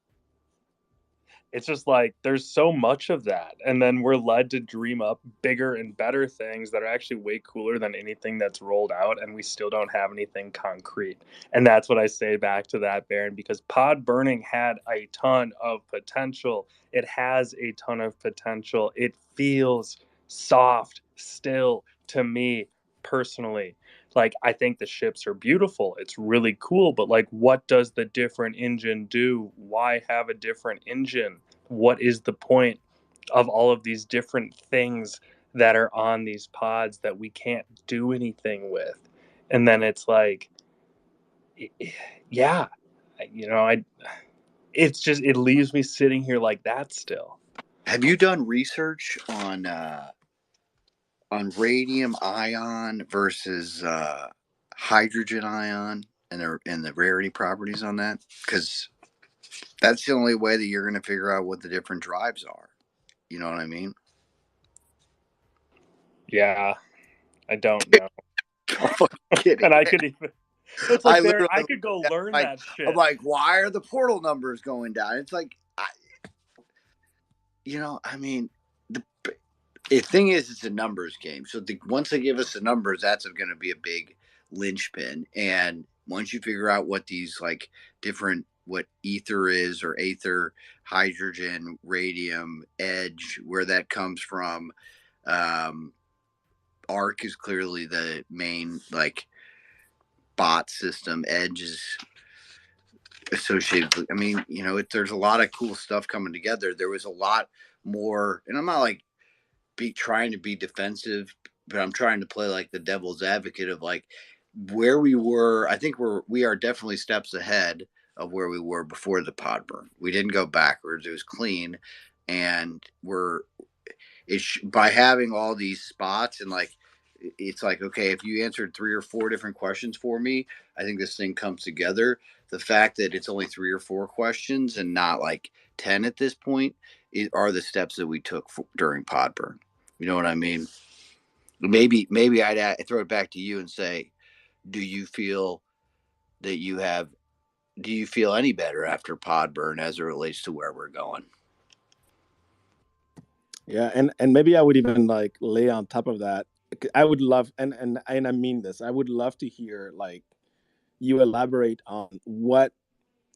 It's just like there's so much of that, and then we're led to dream up bigger and better things that are actually way cooler than anything that's rolled out, and we still don't have anything concrete. And that's what I say back to that, Baron, because pod burning had a ton of potential. It has a ton of potential. It feels soft still to me personally. Like, I think the ships are beautiful, it's really cool, but like, what does the different engine do? Why have a different engine? What is the point of all of these different things that are on these pods that we can't do anything with? And then it's like, yeah, I it's just, it leaves me sitting here like that still. Have you done research on radium ion versus hydrogen ion and the rarity properties on that? Because That's the only way that you're going to figure out what the different drives are. You know what I mean? Yeah, I don't know. I'm fucking kidding. And I could even. It's I like there. literally I could go learn like, that I'm shit. like, why are the portal numbers going down? It's like, I mean, the thing is, it's a numbers game. So once they give us the numbers, that's going to be a big linchpin. And once you figure out what these like different what ether is or aether, hydrogen, radium, edge, where that comes from, arc is clearly the main like bot system. Edge is associated with, I mean, there's a lot of cool stuff coming together. There was a lot more, and I'm not like trying to be defensive, but I'm trying to play like the devil's advocate of like where we were. I think we are definitely steps ahead of where we were before the pod burn. We didn't go backwards. It was clean, and by having all these spots and like it's like, okay, if you answered 3 or 4 different questions for me, I think this thing comes together. The fact that it's only 3 or 4 questions and not like 10 at this point are the steps that we took during Podburn. You know what I mean? Maybe I'd throw it back to you and say, do you feel that do you feel any better after Podburn as it relates to where we're going? Yeah, and maybe I would even like lay on top of that. I would love, and I mean this. I would love to hear like you elaborate on what,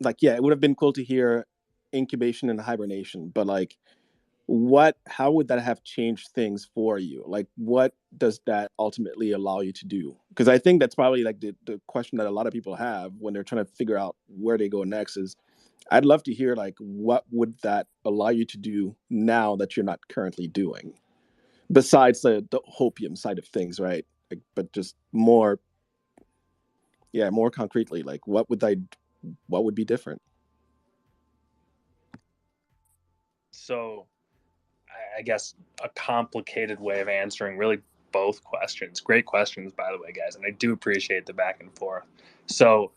like, yeah, it would have been cool to hear incubation and hibernation, but like, how would that have changed things for you? Like, what does that ultimately allow you to do? Because I think that's probably like the question that a lot of people have when they're trying to figure out where they go next is, I'd love to hear like what would that allow you to do now that you're not currently doing, besides the hopium side of things, right? Like, but just more, yeah, more concretely, like what would be different? So, I guess a complicated way of answering really both questions. Great questions, by the way, guys, and I do appreciate the back and forth. So,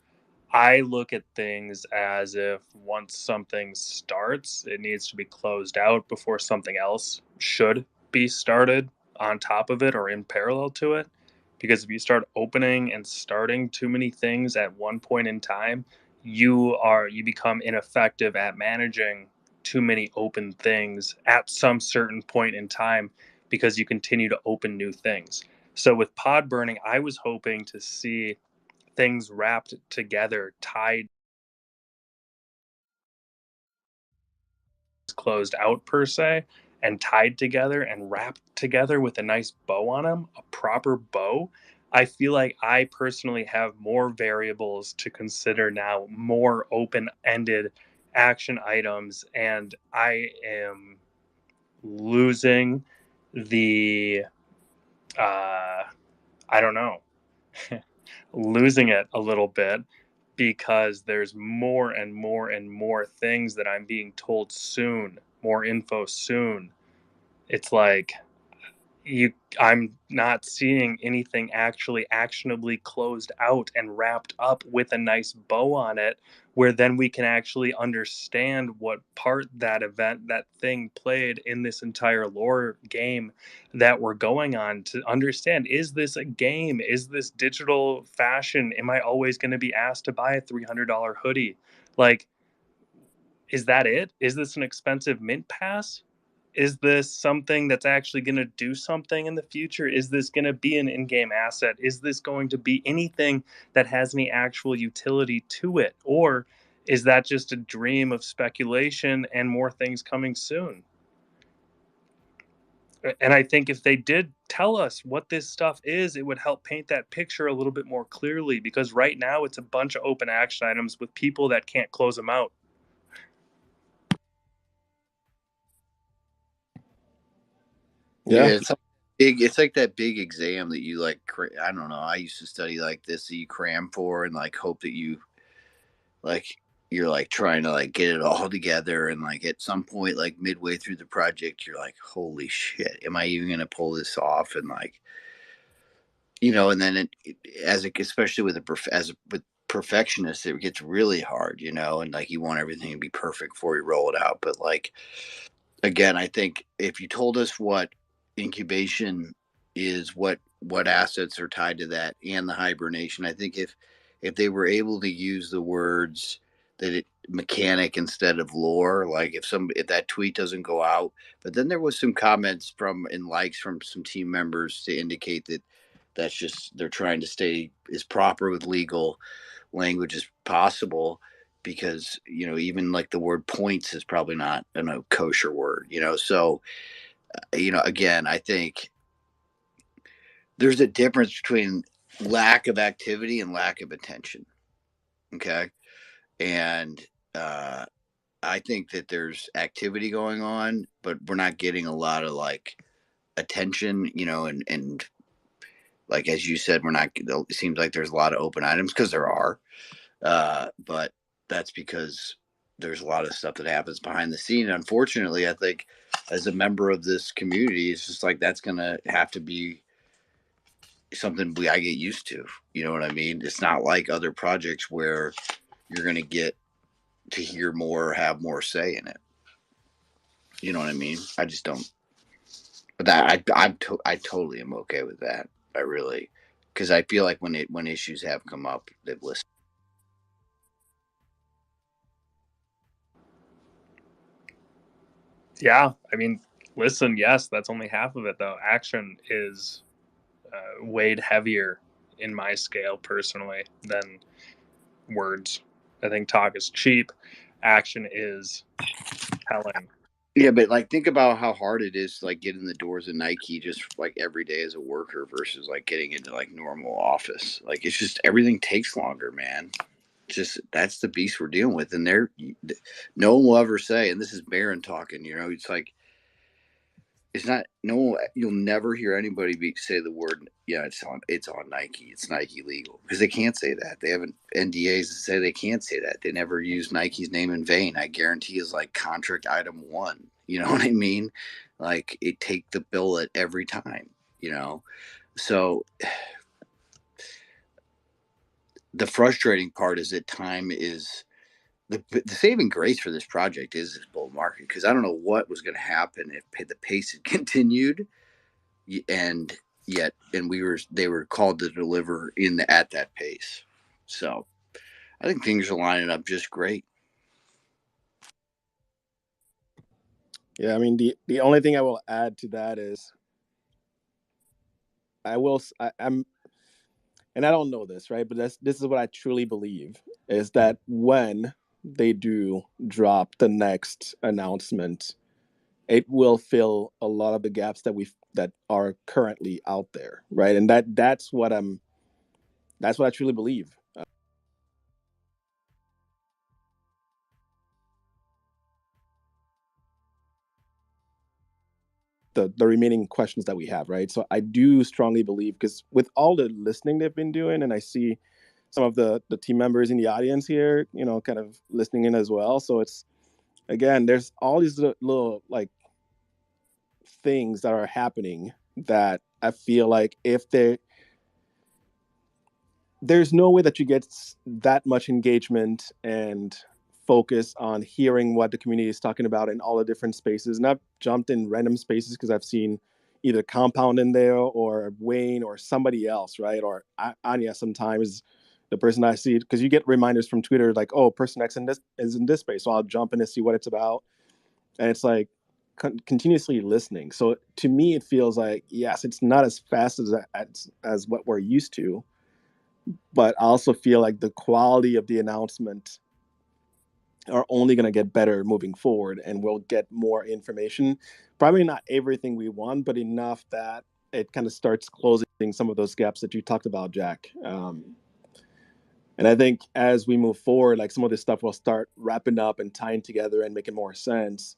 I look at things as if once something starts, it needs to be closed out before something else should be started on top of it or in parallel to it. Because if you start opening and starting too many things at one point in time, you become ineffective at managing too many open things at some certain point in time because you continue to open new things. So with pod burning, I was hoping to see things wrapped together, tied, closed out per se, and tied together and wrapped together with a nice bow on them, a proper bow. I feel like I personally have more variables to consider now, more open ended action items, and I am losing the, I don't know, losing it a little bit because there's more and more and more things that I'm being told soon, more info soon. It's like I'm not seeing anything actually actionably closed out and wrapped up with a nice bow on it where then we can actually understand what part that event, that thing played in this entire lore game that we're going on, to understand, is this a game, is this digital fashion, am I always going to be asked to buy a $300 hoodie? Like, is that it? Is this an expensive mint pass? Is this something that's actually going to do something in the future? Is this going to be an in-game asset? Is this going to be anything that has any actual utility to it? Or is that just a dream of speculation and more things coming soon? And I think if they did tell us what this stuff is, it would help paint that picture a little bit more clearly, because right now it's a bunch of open action items with people that can't close them out. Yeah, Yeah, it's like big. It's like that big exam that you like. I don't know. I used to study like this that you cram for and like hope that like you're like trying to like get it all together and like at some point like midway through the project you're like, holy shit, am I even gonna pull this off? And like and then especially with perfectionist, it gets really hard, and like you want everything to be perfect before you roll it out. But like, again, I think if you told us what incubation is, what assets are tied to that, and the hibernation, I think if they were able to use the words that it mechanic instead of lore, like if that tweet doesn't go out. But then there was some comments and likes from some team members to indicate that that's just they're trying to stay as proper with legal language as possible, because even like the word points is probably not a kosher word, so again, I think there's a difference between lack of activity and lack of attention. Okay. And I think that there's activity going on, but we're not getting a lot of like attention, and like as you said, we're not. It seems like there's a lot of open items, because there are, but that's because there's a lot of stuff that happens behind the scene. Unfortunately, I think as a member of this community, it's just like that's gonna have to be something I get used to. You know what I mean? It's not like other projects where you're gonna get to hear more or have more say in it. You know what I mean? I just don't. But I totally am okay with that. I really, because I feel like when issues have come up, they've listened. Yeah, I mean, listen, yes, that's only half of it, though. Action is weighed heavier in my scale personally than words. I think talk is cheap, action is telling. Yeah, but like think about how hard it is to like get in the doors of Nike just like every day as a worker versus like getting into like normal office. Like it's just everything takes longer, man. Just that's the beast we're dealing with, and no one will ever say, and this is Baron talking. It's like it's not no one. You'll never hear anybody say the word. Yeah, it's on Nike. It's Nike legal, because they can't say that. They haven't NDAs that say they can't say that. They never use Nike's name in vain. I guarantee is like contract item one. You know what I mean? Like it take the billet every time. So the frustrating part is that time is the saving grace for this project is this bull market, because I don't know what was going to happen if the pace had continued, and they were called to deliver at that pace. So I think things are lining up just great. Yeah, I mean the only thing I will add to that is I'm, and I don't know this, right? But this is what I truly believe, is that when they do drop the next announcement, it will fill a lot of the gaps that are currently out there, right? And that's what I truly believe. The remaining questions that we have, right? So I do strongly believe, because with all the listening they've been doing, and I see some of the team members in the audience here, kind of listening in as well. So it's, again, there's all these little like things that are happening that I feel like if there's no way that you get that much engagement and focus on hearing what the community is talking about in all the different spaces. And I've jumped in random spaces because I've seen either Compound in there or Wayne or somebody else, right? Or Anya sometimes, the person I see, because you get reminders from Twitter like, oh, person X is in this space. So I'll jump in and see what it's about. And it's like continuously listening. So to me, it feels like, yes, it's not as fast as what we're used to, but I also feel like the quality of the announcement are only going to get better moving forward, and we'll get more information. Probably not everything we want, but enough that it kind of starts closing some of those gaps that you talked about, Jack. And I think as we move forward, like some of this stuff will start wrapping up and tying together and making more sense.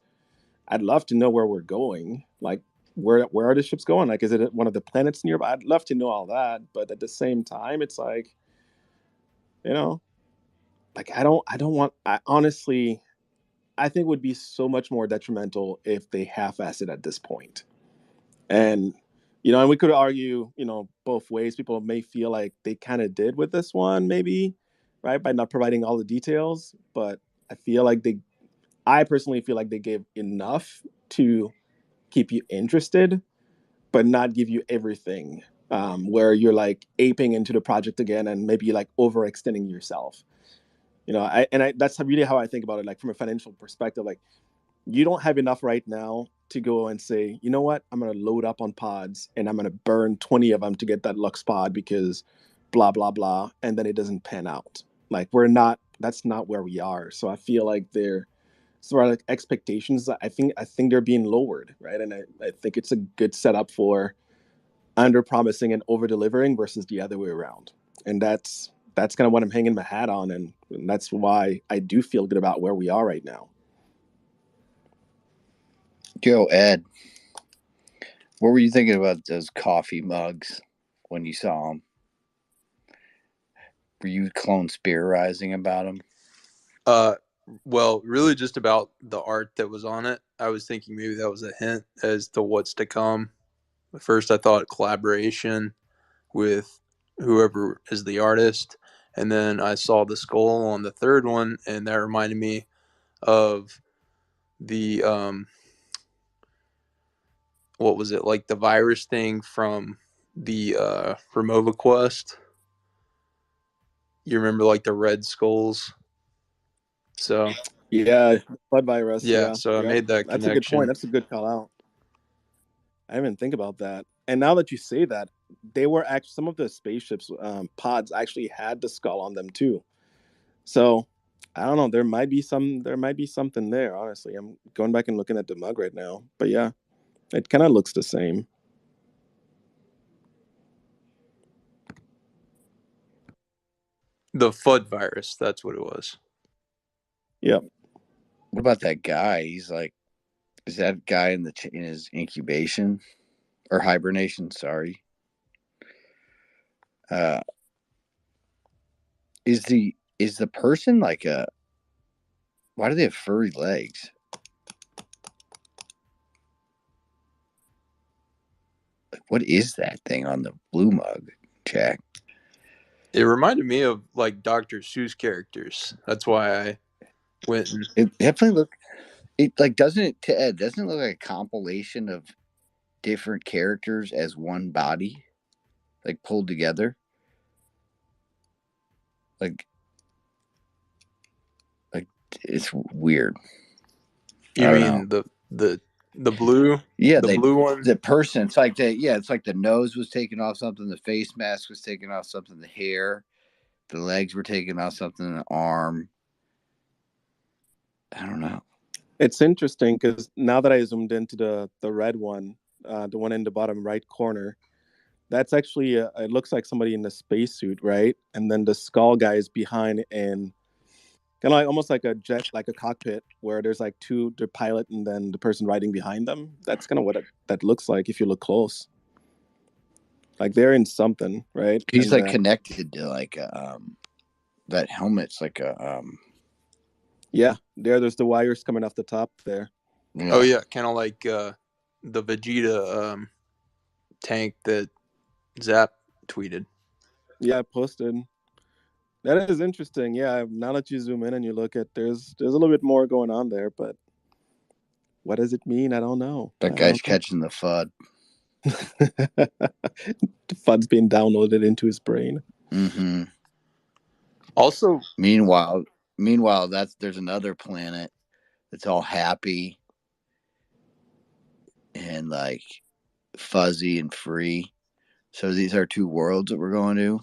I'd love to know where we're going. Like, where are the ships going? Like, is it one of the planets nearby? I'd love to know all that. But at the same time, it's like, like I honestly, I think it would be so much more detrimental if they half-ass it at this point. And and we could argue, both ways. People may feel like they kind of did with this one, maybe, right? By not providing all the details, but I personally feel like they gave enough to keep you interested, but not give you everything. Where you're like aping into the project again and maybe like overextending yourself. That's really how I think about it. Like from a financial perspective, like you don't have enough right now to go and say, you know what, I'm going to load up on pods and I'm going to burn 20 of them to get that Lux pod because blah, blah, blah. And then it doesn't pan out. Like that's not where we are. So I feel like they're sort of like expectations. I think they're being lowered. Right. And I think it's a good setup for under promising and over delivering versus the other way around. And that's kind of what I'm hanging my hat on. And that's why I do feel good about where we are right now. Yo, Ed, what were you thinking about those coffee mugs when you saw them? Were you Clonespiracy about them? Well, really just about the art that was on it. I was thinking maybe that was a hint as to what's to come. At first, I thought collaboration with whoever is the artist, and then I saw the skull on the third one, and that reminded me of the what was it, like the virus thing from the Remova quest. You remember like the red skulls? So Yeah, blood virus. yeah, Yeah, so I yep. made that That's a good point. connection. That's a good call out. I didn't think about that. And now that you say that, they were actually some of the spaceships pods actually had the skull on them too. So I don't know. There might be something there. Honestly, I'm going back and looking at the mug right now. But yeah, it kind of looks the same. The FUD virus, that's what it was. Yep. What about that guy? He's like, is that guy in his incubation or hibernation? Sorry. Is the person like a? Why do they have furry legs? Like, what is that thing on the blue mug, Jack? It reminded me of like Dr. Seuss characters. That's why I went and It definitely look. It like doesn't it to Ed? Doesn't it look like a compilation of different characters as one body, like pulled together? Like it's weird. you I don't know. mean the blue Yeah, the blue one? the person. It's like it's like the nose was taken off something, the face mask was taken off something, the hair, the legs were taken off something, the arm. I don't know. It's interesting because now that I zoomed into the red one, the one in the bottom right corner, that's actually it looks like somebody in a spacesuit, right? And then the skull guy is behind and kind of like almost like a jet, like a cockpit, where there's like the pilot and then the person riding behind them. That's kind of what that looks like if you look close. Like they're in something, right? He's And like then connected to like that helmet's like a yeah, there's the wires coming off the top there. Oh yeah. yeah, kind of like the Vegeta tank that Zap tweeted. Yeah, I posted. That is interesting. Yeah, now that you zoom in and you look at, there's a little bit more going on there, but what does it mean? I don't know. That guy's catching the FUD. The FUD's being downloaded into his brain. Mm-hmm. Also, Meanwhile, there's another planet that's all happy and like fuzzy and free. So these are two worlds that we're going to,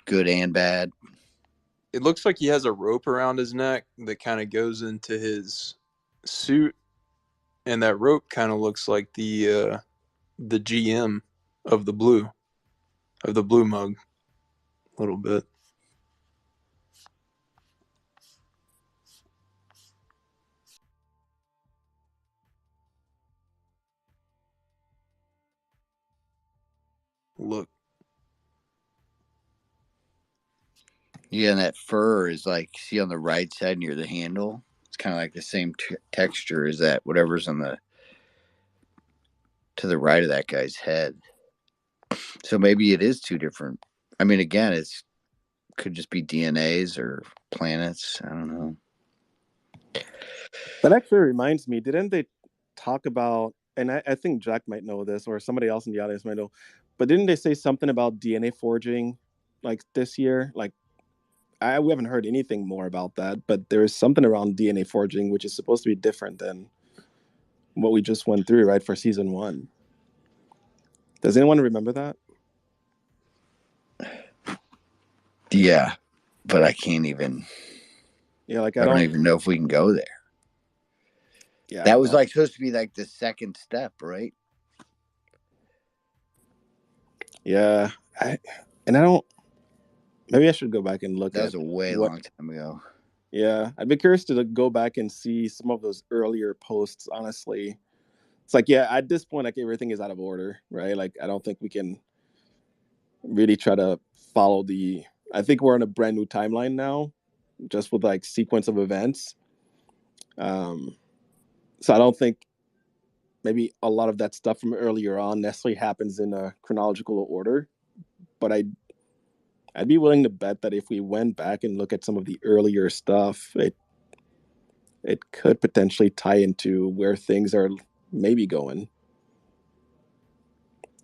good and bad. it looks like he has a rope around his neck that kind of goes into his suit, and that rope kind of looks like the GM of the blue mug a little bit. Look, Yeah, and that fur is like, see on the right side near the handle, it's kind of like the same texture as that whatever's on the to the right of that guy's head. So maybe it is two different. I mean, again, it's could just be DNAs or planets. I don't know. That actually reminds me, didn't they talk about, and I think Jack might know this, or somebody else in the audience might know, but didn't they say something about DNA forging like this year? Like, we haven't heard anything more about that, but there is something around DNA forging, which is supposed to be different than what we just went through, right, for season 1. Does anyone remember that? Yeah, but I can't even. Yeah, like I don't even know if we can go there. Yeah, that was like supposed to be like the second step, right? Yeah, I don't. Maybe I should go back and look That at was a way long time ago. Yeah, I'd be curious to go back and see some of those earlier posts. Honestly, it's like, yeah, at this point, like everything is out of order, right? Like, I don't think we can really try to follow the. I think we're on a brand new timeline now, just with like sequence of events. So I don't think maybe a lot of that stuff from earlier on necessarily happens in a chronological order. But I'd be willing to bet that if we went back and look at some of the earlier stuff, it could potentially tie into where things are maybe going.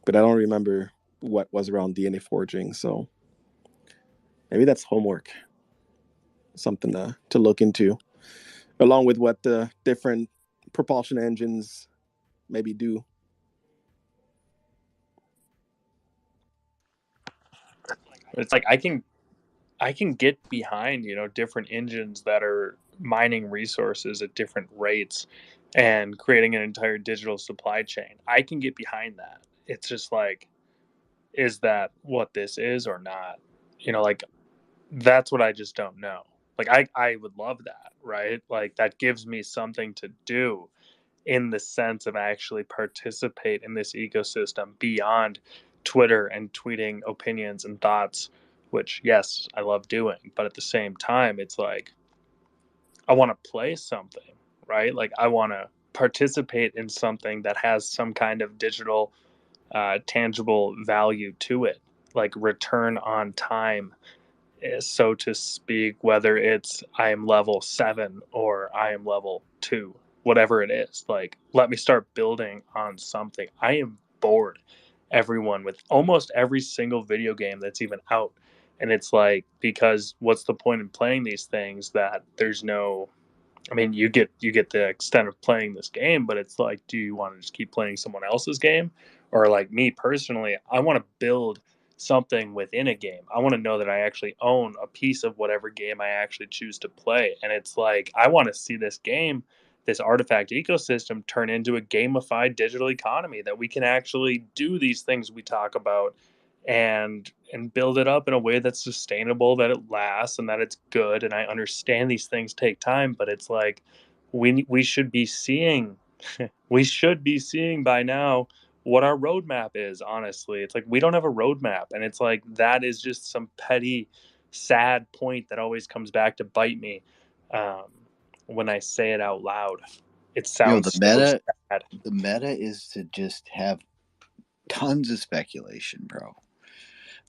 But I don't remember what was around DNA forging, so maybe that's homework, something to look into, along with what the different propulsion engines maybe do. It's like I can get behind, different engines that are mining resources at different rates and creating an entire digital supply chain. I can get behind that. It's just like, is that what this is or not? Like that's what I just don't know. Like I would love that, right? Like that gives me something to do in the sense of actually participate in this ecosystem beyond Twitter and tweeting opinions and thoughts, which, yes, I love doing. But at the same time, it's like, I want to play something, right? Like, I want to participate in something that has some kind of digital, tangible value to it, like return on time, so to speak, whether it's I am level 7 or I am level 2, whatever it is. Like, let me start building on something. I am bored, everyone, with almost every single video game that's even out. And it's like, because what's the point in playing these things that there's no, I mean, you get the extent of playing this game, but it's like, do you want to just keep playing someone else's game? Or like me personally, I want to build something within a game. I want to know that I actually own a piece of whatever game I actually choose to play. And it's like, I want to see this game, this artifact ecosystem turn into a gamified digital economy that we can actually do these things we talk about and build it up in a way that's sustainable, that it lasts and that it's good. And I understand these things take time, but it's like we should be seeing we should be seeing by now what our roadmap is. Honestly, it's like we don't have a roadmap, and it's like that is just some petty sad point that always comes back to bite me, um, when I say it out loud. It The sounds so meta, sad. the meta is to just have tons of speculation, bro.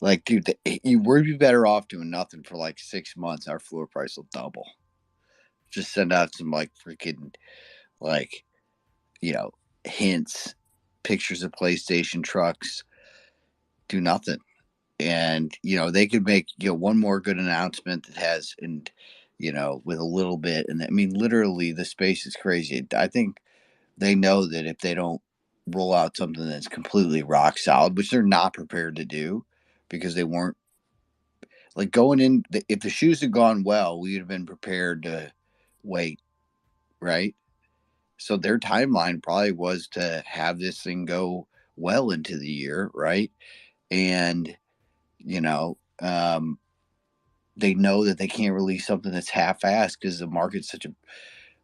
Like, dude, we'd be better off doing nothing for like 6 months. Our floor price will double. Just send out some like freaking like, hints, pictures of PlayStation trucks. Do nothing, and they could make one more good announcement that has, and with a little bit, and I mean literally the space is crazy. I think they know that if they don't roll out something that's completely rock solid, which they're not prepared to do, because they weren't like going in. If the shoes had gone well, we would have been prepared to wait, right? So their timeline probably was to have this thing go well into the year, right? And you know, um, they know that they can't release something that's half-assed because the market's such a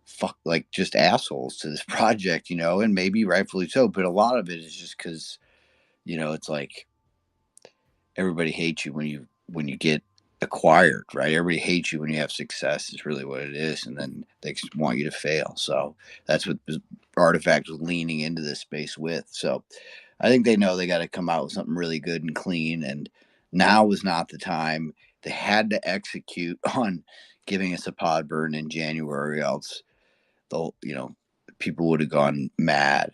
fuck, like just assholes to this project, and maybe rightfully so. But a lot of it is just because it's like everybody hates you when you get acquired, right? Everybody hates you when you have success. Is really what it is, and then they want you to fail. So that's what Artifact was leaning into this space with. So I think they know they got to come out with something really good and clean, and now is not the time they had to execute on giving us a pod burn in January, else people would have gone mad.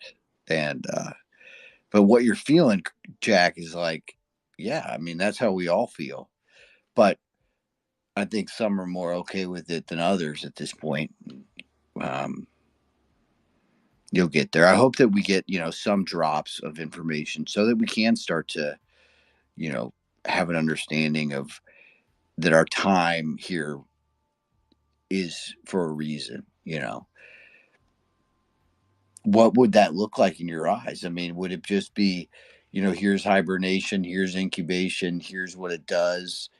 And but what you're feeling, Jack, is like, yeah, I mean, that's how we all feel. But I think some are more okay with it than others at this point. You'll get there. I hope that we get, some drops of information so that we can start to, have an understanding of that our time here is for a reason. What would that look like in your eyes? I mean, would it just be, here's hibernation, here's incubation, here's what it does,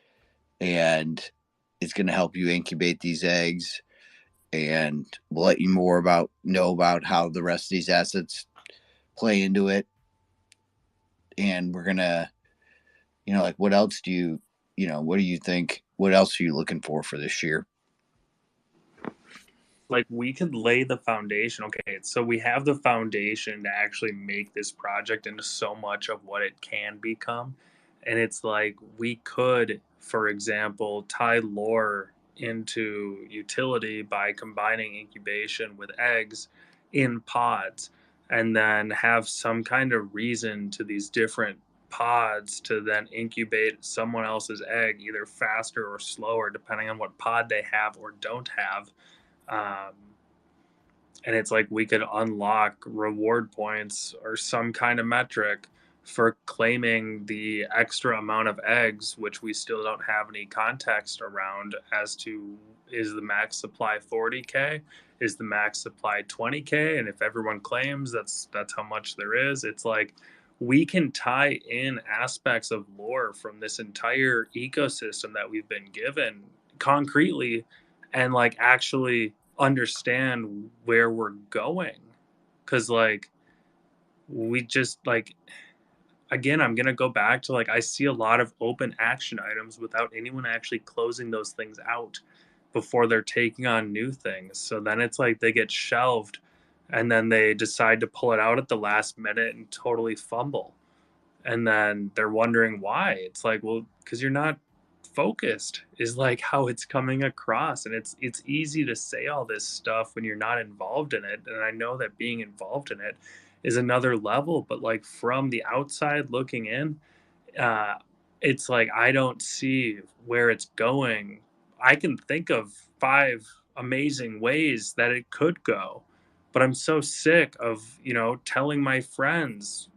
and it's going to help you incubate these eggs, and we'll let you know about how the rest of these assets play into it, and we're gonna, like, what else do you, what do you think? What else are you looking for this year? Like, we could lay the foundation. Okay, so we have the foundation to actually make this project into so much of what it can become. And it's like, we could, for example, tie lore into utility by combining incubation with eggs in pods, and then have some kind of reason to these different pods to then incubate someone else's egg either faster or slower depending on what pod they have or don't have. um, and it's like we could unlock reward points or some kind of metric for claiming the extra amount of eggs, which we still don't have any context around as to, is the max supply 40K, is the max supply 20K, and if everyone claims that's how much there is. It's like we can tie in aspects of lore from this entire ecosystem that we've been given concretely, and like actually understand where we're going. Because like we just like, again, I'm gonna go back to, like, I see a lot of open action items without anyone actually closing those things out before they're taking on new things. So then it's like they get shelved, and then they decide to pull it out at the last minute and totally fumble, and then they're wondering why. It's like, well, because you're not focused, is like how it's coming across. And it's easy to say all this stuff when you're not involved in it, and I know that being involved in it is another level, but like from the outside looking in, uh it's like I don't see where it's going. I can think of 5 amazing ways that it could go, but I'm so sick of telling my friends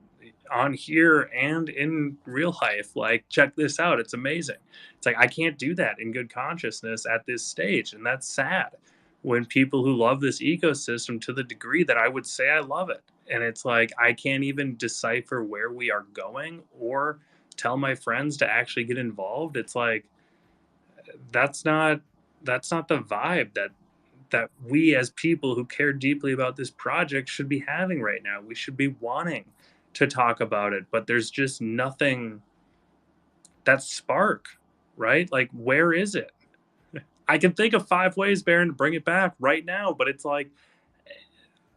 on here and in real life, like, check this out, it's amazing. It's like I can't do that in good consciousness at this stage, and that's sad when people who love this ecosystem to the degree that I would say I love it, and it's like I can't even decipher where we are going or tell my friends to actually get involved. It's like that's not the vibe that we as people who care deeply about this project should be having right now. We should be wanting to talk about it, but there's just nothing, that spark, right? Like, where is it? I can think of 5 ways, Baron, to bring it back right now, but it's like,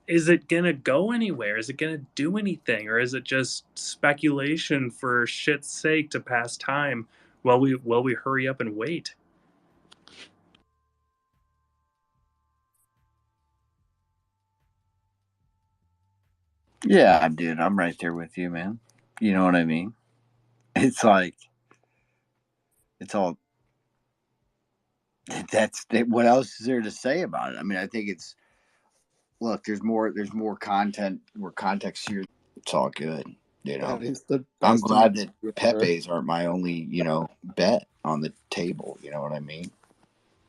is it gonna go anywhere? Is it gonna do anything, or is it just speculation for shit's sake to pass time while we hurry up and wait? Yeah, dude, I'm right there with you, man. You know what I mean? It's like, it's all, what else is there to say about it? I mean, I think it's, look, there's more content, more context here. It's all good. That is the I'm best glad that ever. Pepe's aren't my only, bet on the table. You know what I mean?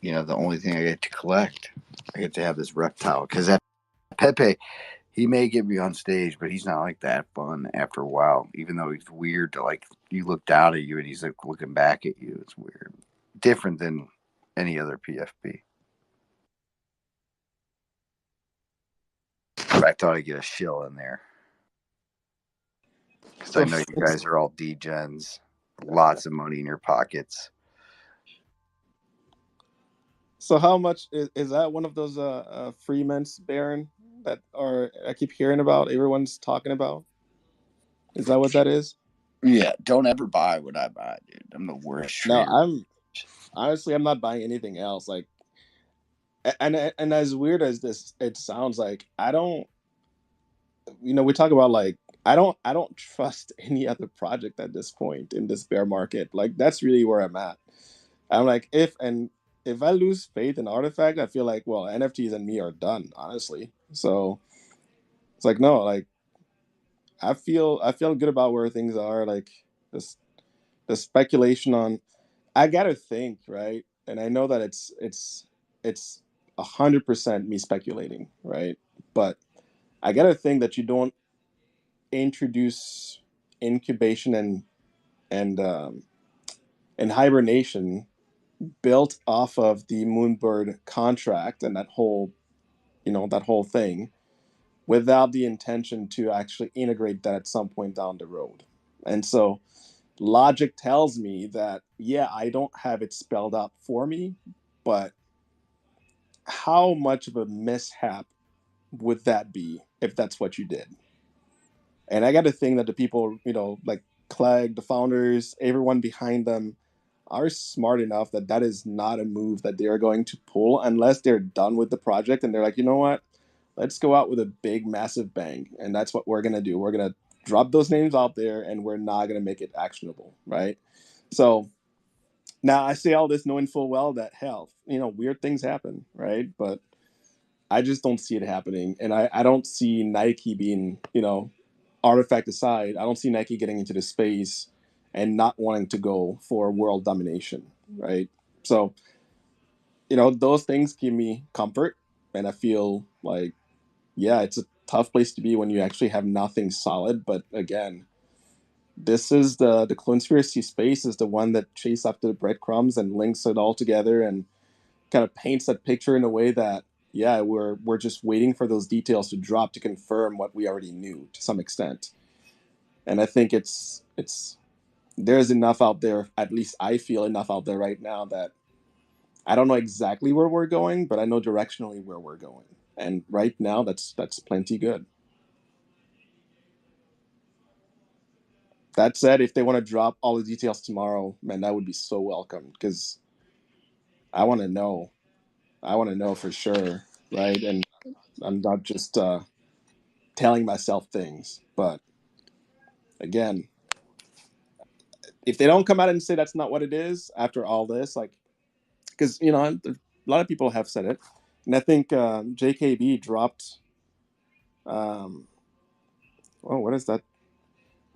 The only thing I get to collect, I get to have this reptile, because that Pepe, he may get me on stage, but he's not like that fun after a while. Even though he's weird to, like, you look down at you and he's like looking back at you. It's weird, different than any other PFP. But I thought I'd get a shill in there because I know you guys are all degens, lots of money in your pockets. So how much is that one of those free mints, Baron, that I keep hearing about, everyone's talking about? Is that what that is? Yeah, don't ever buy what I buy, dude. I'm the worst. No, honestly, I'm not buying anything else. Like, and as weird as this it sounds, like I don't, we talk about like I don't trust any other project at this point in this bear market. Like that's really where I'm at. I'm like, if I lose faith in Artifact, I feel like, well, NFTs and me are done, honestly. So it's like, no, like I feel good about where things are. Like this the speculation on, I gotta think, right? And I know that it's 100% me speculating, right? But I gotta think that you don't introduce incubation and and hibernation built off of the Moonbird contract and that whole thing without the intention to actually integrate that at some point down the road. And so logic tells me that, yeah, I don't have it spelled out for me, but how much of a mishap would that be if that's what you did? And I got to think that the people, like Clegg, the founders, everyone behind them are smart enough that that is not a move that they are going to pull unless they're done with the project and they're like, you know what? Let's go out with a big, massive bang. And that's what we're going to do. We're going to drop those names out there and we're not going to make it actionable. Right. So now I say all this knowing full well that hell, weird things happen. Right. But I just don't see it happening. And I don't see Nike being, Artifact aside, I don't see Nike getting into the space and not wanting to go for world domination, right? So, those things give me comfort, and I feel like, yeah, it's a tough place to be when you actually have nothing solid. But again, this is the Clonespiracy space is the one that chases after the breadcrumbs and links it all together and kind of paints that picture in a way that, yeah, we're just waiting for those details to drop to confirm what we already knew to some extent. And I think it's there's enough out there, at least I feel enough out there right now, that I don't know exactly where we're going, but I know directionally where we're going. And right now that's plenty good. That said, if they want to drop all the details tomorrow, man, that would be so welcome because I want to know. I want to know for sure, right? And I'm not just telling myself things, but again, if they don't come out and say that's not what it is after all this, like, because a lot of people have said it, and I think JKB dropped. Um, oh, what is that?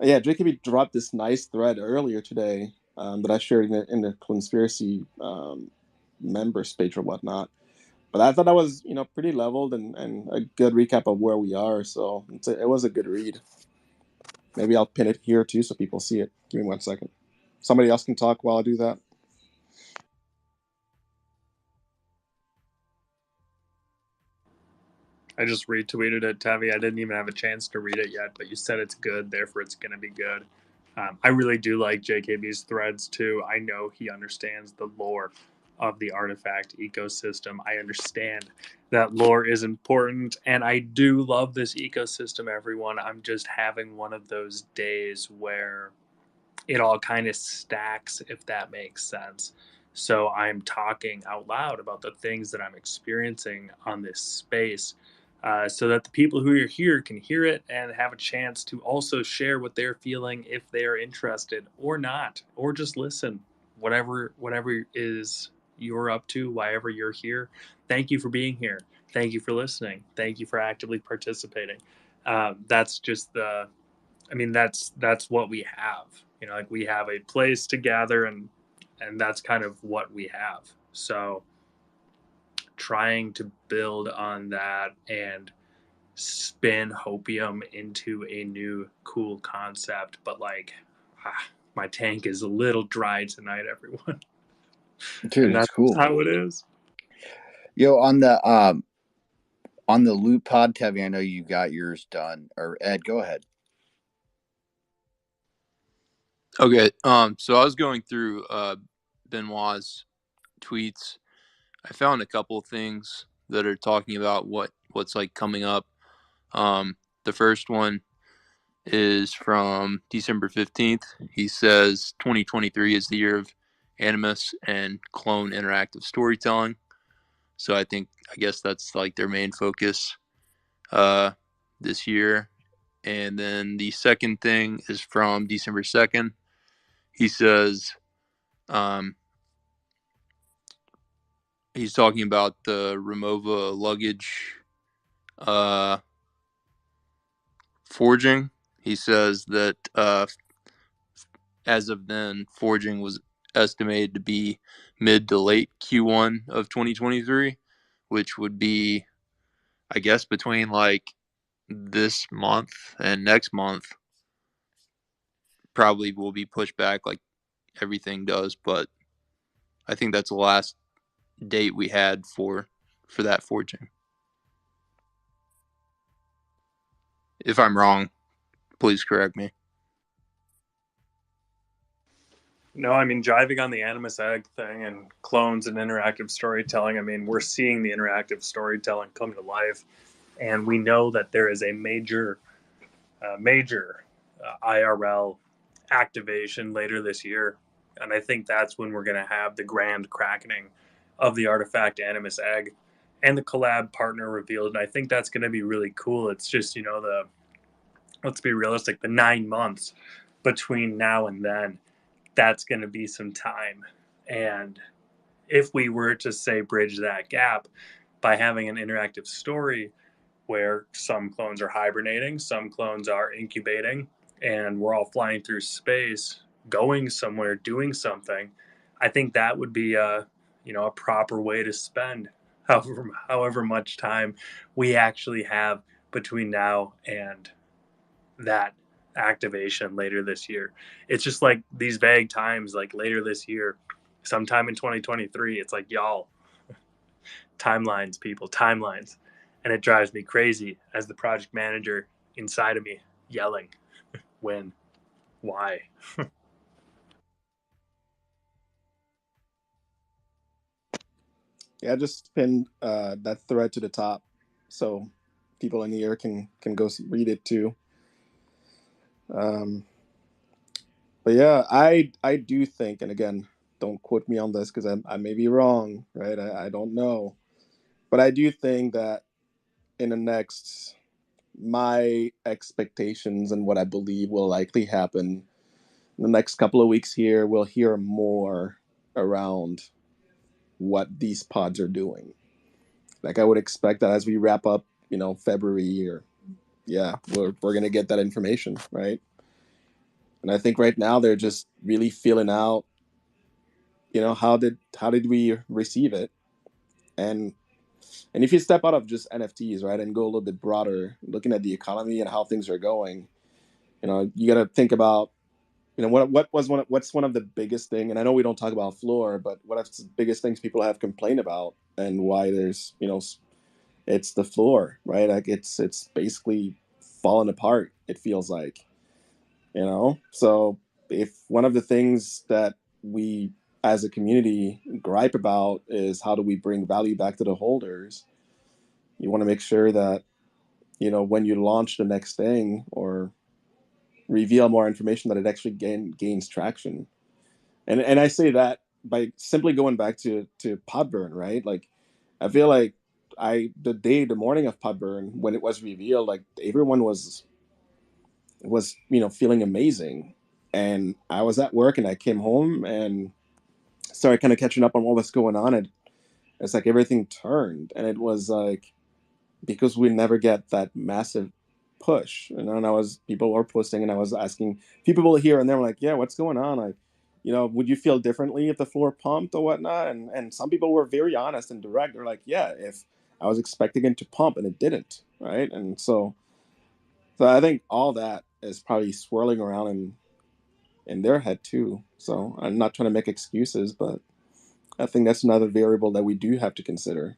Yeah, JKB dropped this nice thread earlier today that I shared in the conspiracy members page or whatnot. But I thought that was pretty leveled and a good recap of where we are. So it was a good read. Maybe I'll pin it here too so people see it. Give me 1 second. Somebody else can talk while I do that. I just retweeted it, Tavi. I didn't even have a chance to read it yet, but you said it's good, therefore it's going to be good. I really do like JKB's threads too. I know he understands the lore of the artifact ecosystem. I understand that lore is important, and I do love this ecosystem, everyone. I'm just having one of those days where it all kind of stacks, if that makes sense. So I'm talking out loud about the things that I'm experiencing on this space, so that the people who are here can hear it and have a chance to also share what they're feeling if they are interested or not, or just listen. Whatever is you're up to, wherever you're here. Thank you for being here. Thank you for listening. Thank you for actively participating. That's just the I mean, that's what we have. Like we have a place to gather, and that's kind of what we have. So trying to build on that and spin hopium into a new cool concept, but like my tank is a little dry tonight, everyone. Dude, And it's that's cool. how it is. Yo, on the loot pod, Tevi, I know you got yours done. Or Ed, go ahead. Okay. So I was going through Benoit's tweets. I found a couple of things that are talking about what's like coming up. The first one is from December 15th. He says 2023 is the year of Animus and Clone Interactive Storytelling. So I guess that's like their main focus this year. And then the second thing is from December 2nd. He says he's talking about the Remova luggage forging. He says that as of then, forging was estimated to be mid to late Q1 of 2023, which would be, I guess, between like this month and next month. Probably will be pushed back like everything does, but I think that's the last date we had for that forging. If I'm wrong, please correct me. No, I mean, driving on the Animus Egg thing and clones and interactive storytelling, I mean, we're seeing the interactive storytelling come to life. And we know that there is a major IRL activation later this year. And I think that's when we're going to have the grand crackening of the Artifact Animus Egg and the collab partner revealed. And I think that's going to be really cool. It's just, let's be realistic, the 9 months between now and then, that's going to be some time. And if we were to say bridge that gap by having an interactive story where some clones are hibernating, some clones are incubating, and we're all flying through space, going somewhere, doing something, I think that would be a proper way to spend however much time we actually have between now and that activation later this year. It's just like these vague times, like later this year, sometime in 2023. It's like, y'all, timelines, people, timelines. And it drives me crazy as the project manager inside of me yelling, when, why? Yeah, just pin that thread to the top so people in the air can go read it too. But yeah, I do think, and again, don't quote me on this because I may be wrong, right? I don't know, but I do think that in the next, my expectations and what I believe will likely happen in the next couple of weeks here, we'll hear more around what these pods are doing. Like I would expect that as we wrap up, February, or yeah, we're gonna get that information, right? And I think right now they're just really feeling out, how did we receive it, and if you step out of just NFTs, right, and go a little bit broader, looking at the economy and how things are going, you got to think about, what's one of the biggest thing, and I know we don't talk about floor, but what are the biggest things people have complained about, and why there's, it's the floor, right? Like it's basically falling apart. It feels like, So if one of the things that we as a community gripe about is how do we bring value back to the holders, you want to make sure that when you launch the next thing or reveal more information, that it actually gains traction. And I say that by simply going back to Podburn, right? Like I feel like the morning of Podburn, when it was revealed, like everyone was feeling amazing, and I was at work and I came home and started kind of catching up on what was going on, and it's like everything turned, and it was like because we never get that massive push. And I was people were posting, and I was asking people here and they were like, yeah, what's going on? Would you feel differently if the floor pumped or whatnot? And some people were very honest and direct. They're like, yeah, if I was expecting it to pump and it didn't, right? And so I think all that is probably swirling around in their head too. So I'm not trying to make excuses, but I think that's another variable that we do have to consider.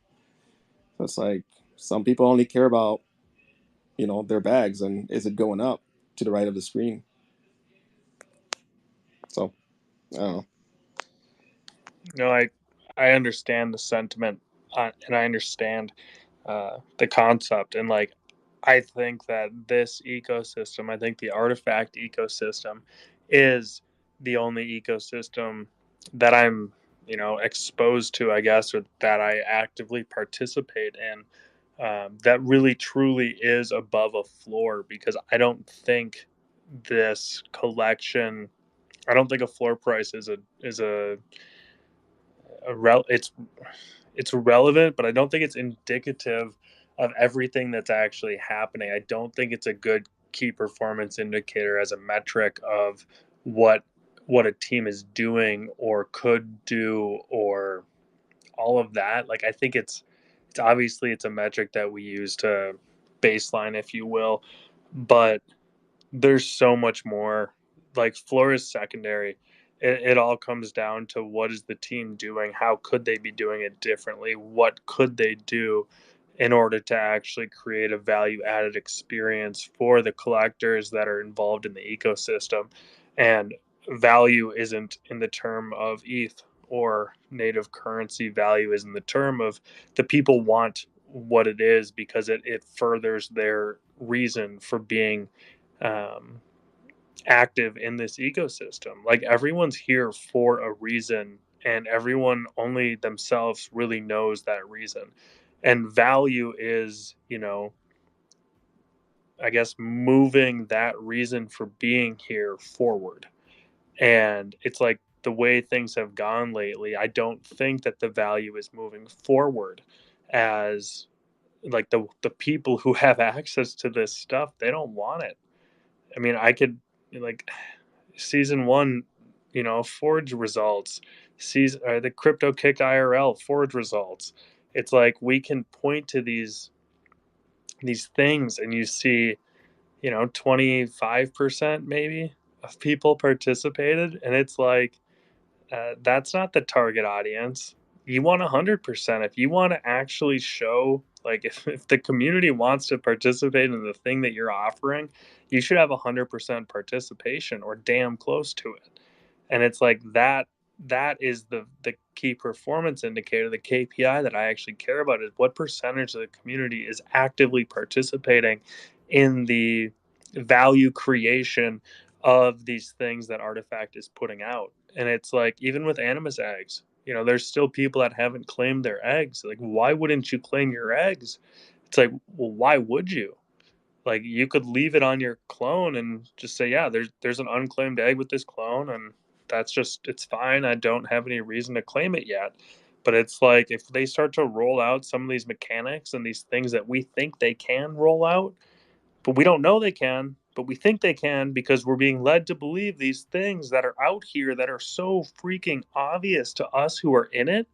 So it's like some people only care about, their bags and is it going up to the right of the screen. So I don't know. No, I understand the sentiment, and I understand the concept, and like I think that this ecosystem, I think the artifact ecosystem, is the only ecosystem that I'm, exposed to, I guess, or that I actively participate in, that really truly is above a floor, because I don't think this collection, I don't think a floor price it's relevant, but I don't think it's indicative of everything that's actually happening. I don't think it's a good key performance indicator as a metric of what a team is doing or could do, or all of that. Like, I think it's obviously it's a metric that we use to baseline, if you will, but there's so much more. Like, floor is secondary. It all comes down to what is the team doing? How could they be doing it differently? What could they do in order to actually create a value added experience for the collectors that are involved in the ecosystem? And value isn't in the term of ETH or native currency. Value is in the term of the people want what it is, because it furthers their reason for being um, active in this ecosystem. Like, everyone's here for a reason, and everyone only themselves really knows that reason. And value is, I guess, moving that reason for being here forward. And it's like, the way things have gone lately, I don't think that the value is moving forward, as like the people who have access to this stuff, they don't want it. I mean, I could, like, season one, Forge results, season the Crypto Kick IRL Forge results. It's like, we can point to these things, and you see, 25% maybe of people participated, and it's like, that's not the target audience. You want 100%. If you want to actually show, like, if the community wants to participate in the thing that you're offering, you should have 100% participation, or damn close to it. And it's like, that is the key performance indicator, the KPI that I actually care about, is what percentage of the community is actively participating in the value creation of these things that Artifact is putting out. And it's like, even with Animus eggs, there's still people that haven't claimed their eggs. Like, why wouldn't you claim your eggs? It's like, well, why would you? Like, you could leave it on your clone and just say, yeah, there's an unclaimed egg with this clone, and it's fine. I don't have any reason to claim it yet. But it's like, if they start to roll out some of these mechanics and these things that we think they can roll out, but we don't know they can, but we think they can, because we're being led to believe these things that are out here that are so freaking obvious to us who are in it,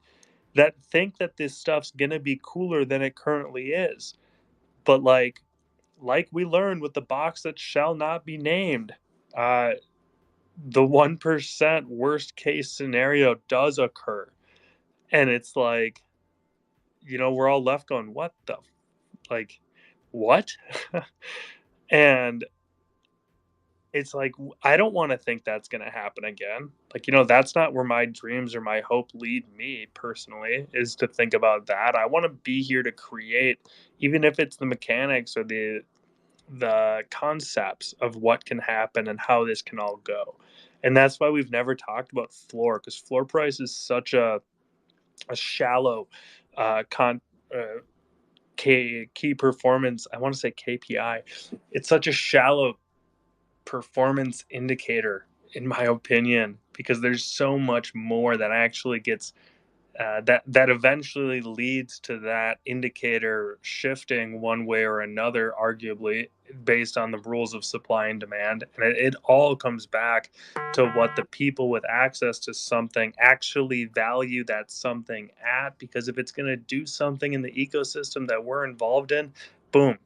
that think that this stuff's gonna be cooler than it currently is. But like we learned with the box that shall not be named, uh, the 1% worst case scenario does occur. And it's like, we're all left going, what the, like, what? And it's like, I don't want to think that's going to happen again. Like, that's not where my dreams or my hope lead me personally, is to think about that. I want to be here to create, even if it's the mechanics or the concepts of what can happen and how this can all go. And that's why we've never talked about floor, because floor price is such a shallow con key performance. I want to say KPI. It's such a shallow performance indicator, in my opinion, because there's so much more that actually gets that eventually leads to that indicator shifting one way or another, arguably based on the rules of supply and demand. And it all comes back to what the people with access to something actually value that something at. Because if it's going to do something in the ecosystem that we're involved in, boom,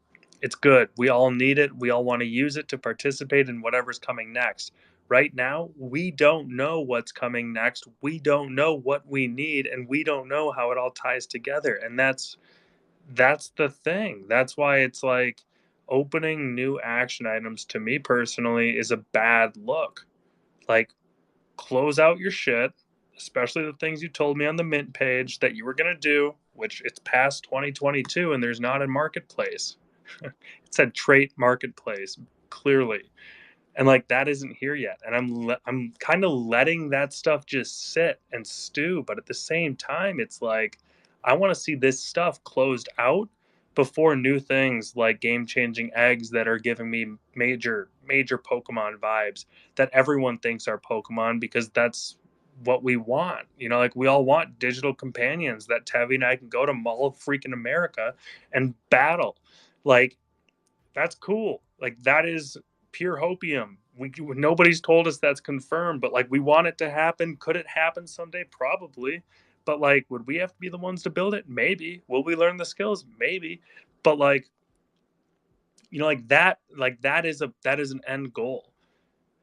it's good. We all need it. We all want to use it to participate in whatever's coming next. Right now, we don't know what's coming next. We don't know what we need, and we don't know how it all ties together. And that's the thing. That's why it's like, opening new action items, to me personally, is a bad look. Like, close out your shit, especially the things you told me on the mint page that you were going to do, which it's past 2022 and there's not a marketplace. It said trait marketplace, clearly. and like that isn't here yet, and I'm kind of letting that stuff just sit and stew. But at the same time, it's like I want to see this stuff closed out before new things like game changing eggs that are giving me major Pokemon vibes that everyone thinks are Pokemon, because that's what we want. You know, like we all want digital companions that Tevi and I can go to Mall of freaking America and battle. Like that's cool. Like that is pure hopium. Nobody's told us that's confirmed, but like we want it to happen. Could it happen someday? Probably. But like, would we have to be the ones to build it? Maybe. Will we learn the skills? Maybe. But like, you know, like that is an end goal.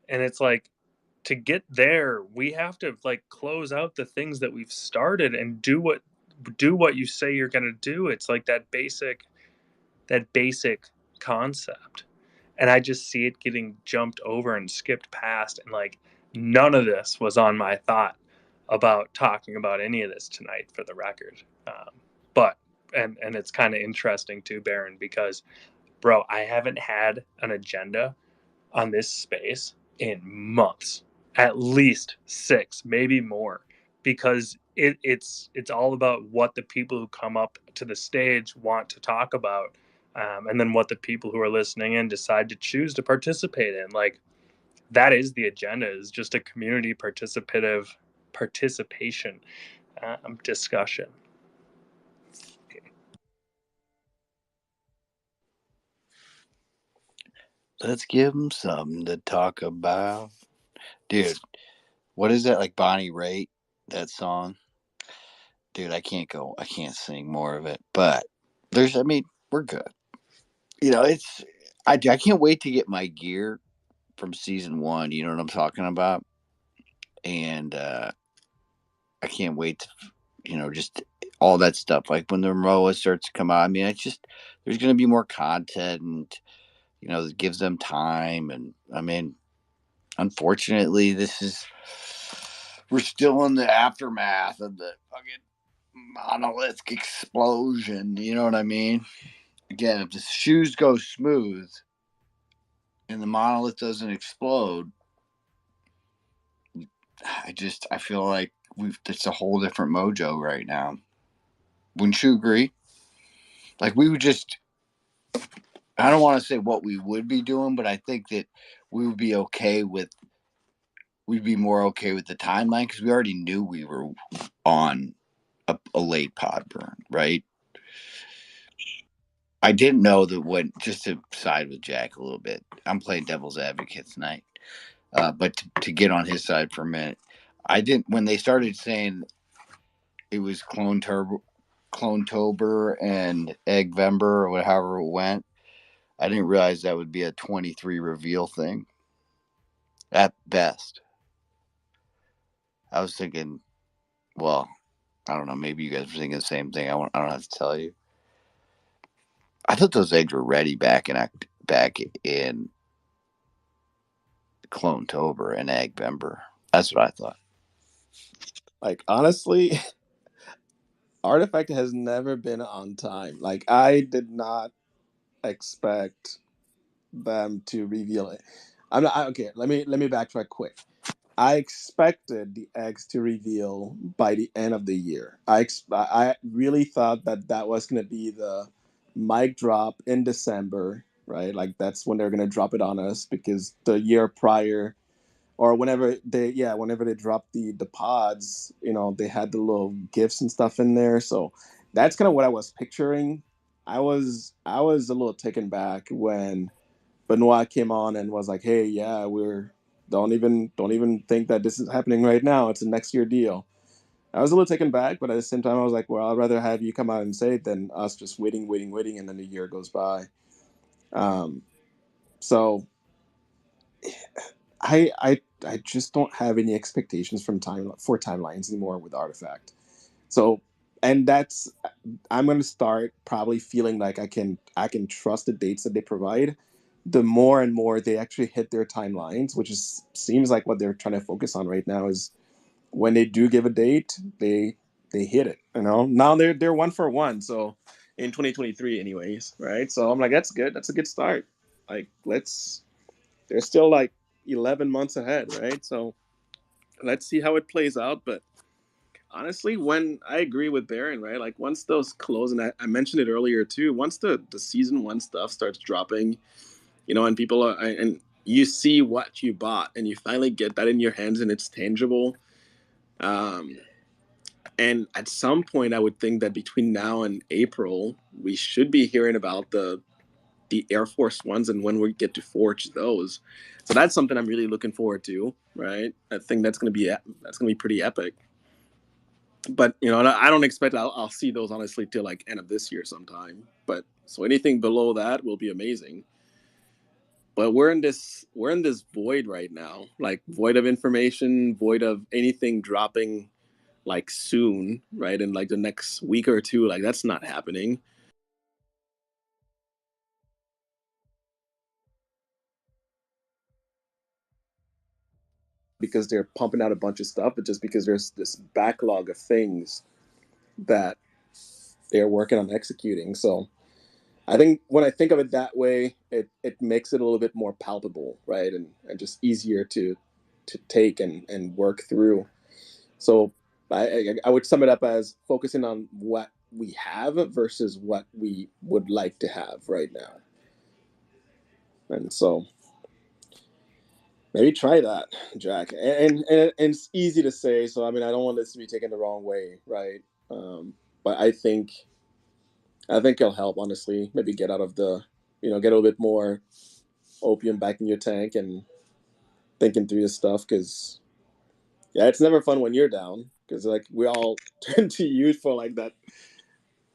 And it's like to get there, we have to like close out the things that we've started and do what you say you're going to do. It's like that basic concept. And I just see it getting jumped over and skipped past. And like none of this was on my thought about talking about any of this tonight, for the record. But and it's kind of interesting too, Baron, because bro, I haven't had an agenda on this space in months, at least 6, maybe more, because it's all about what the people who come up to the stage want to talk about, and then what the people who are listening in decide to choose to participate in. Like that is the agenda, is just a community participative participation discussion. Let's give them something to talk about. Dude, what is that, like Bonnie Raitt, that song? Dude, I can't sing more of it. But we're good. You know, I can't wait to get my gear from season 1. You know what I'm talking about? And I can't wait to, just all that stuff. Like when the MOA starts to come out. I mean, it's just, there's going to be more content, and, it gives them time. And I mean, unfortunately, we're still in the aftermath of the fucking monolithic explosion. You know what I mean? Again, if the shoes go smooth and the monolith doesn't explode, I feel like it's a whole different mojo right now. Wouldn't you agree? Like we would just, I don't want to say what we would be doing, but I think that we would be we'd be more okay with the timeline, because we already knew we were on a late pod burn, right? I didn't know that just to side with Jack a little bit, I'm playing devil's advocate tonight, but to get on his side for a minute, I didn't, when they started saying it was Clonetober and Eggvember, or however it went, I didn't realize that would be a 23 reveal thing at best. I was thinking, well, I don't know, maybe you guys were thinking the same thing. I don't have to tell you. I thought those eggs were ready back in Clonetober and Eggvember. That's what I thought. Like, honestly, Artifact has never been on time. Like, I did not expect them to reveal it. Okay. Let me backtrack quick. I expected the eggs to reveal by the end of the year. I really thought that was going to be the mic drop in December, right? Like that's when they're going to drop it on us, because the year prior, or whenever they dropped the pods, they had the little gifts and stuff in there. So that's kind of what I was picturing. I was a little taken back when Benoit came on and was like, "Hey, yeah, we're don't even think that this is happening right now. It's a next year deal." I was a little taken back, but at the same time, I was like, "Well, I'd rather have you come out and say it than us just waiting, and then the year goes by." So I just don't have any expectations for timelines anymore with Artifact. So, and that's I'm going to start probably feeling like I can trust the dates that they provide. The more and more they actually hit their timelines, which seems like what they're trying to focus on right now, is when they do give a date, they hit it. Now they're 1 for 1. So in 2023, anyways, right? So I'm like, that's good. That's a good start. Like there's still like 11 months ahead, right? So let's see how it plays out. But honestly, when I agree with Baron, right? Like once those close, and I mentioned it earlier too, once the season one stuff starts dropping, and people are, and you see what you bought and you finally get that in your hands and it's tangible. And at some point, I would think that between now and April, we should be hearing about the Air Force Ones and when we get to forge those. So that's something I'm really looking forward to, right? I think that's gonna be pretty epic. But I don't expect I'll see those honestly till like end of this year sometime. But so anything below that will be amazing. But we're in this void right now, like void of information, void of anything dropping like soon, right? In like the next week or two, like that's not happening. Because they're pumping out a bunch of stuff, but just because there's this backlog of things that they're working on executing. So I think when I think of it that way, it makes it a little bit more palpable, right? And just easier to take and work through. So I would sum it up as focusing on what we have versus what we would like to have right now. And so maybe try that, Jack. And it's easy to say. So I mean, I don't want this to be taken the wrong way, right? But I think it'll help. Honestly, maybe get out of get a little bit more opium back in your tank and thinking through this stuff. Because yeah, it's never fun when you're down. Because like we all turn to you for like that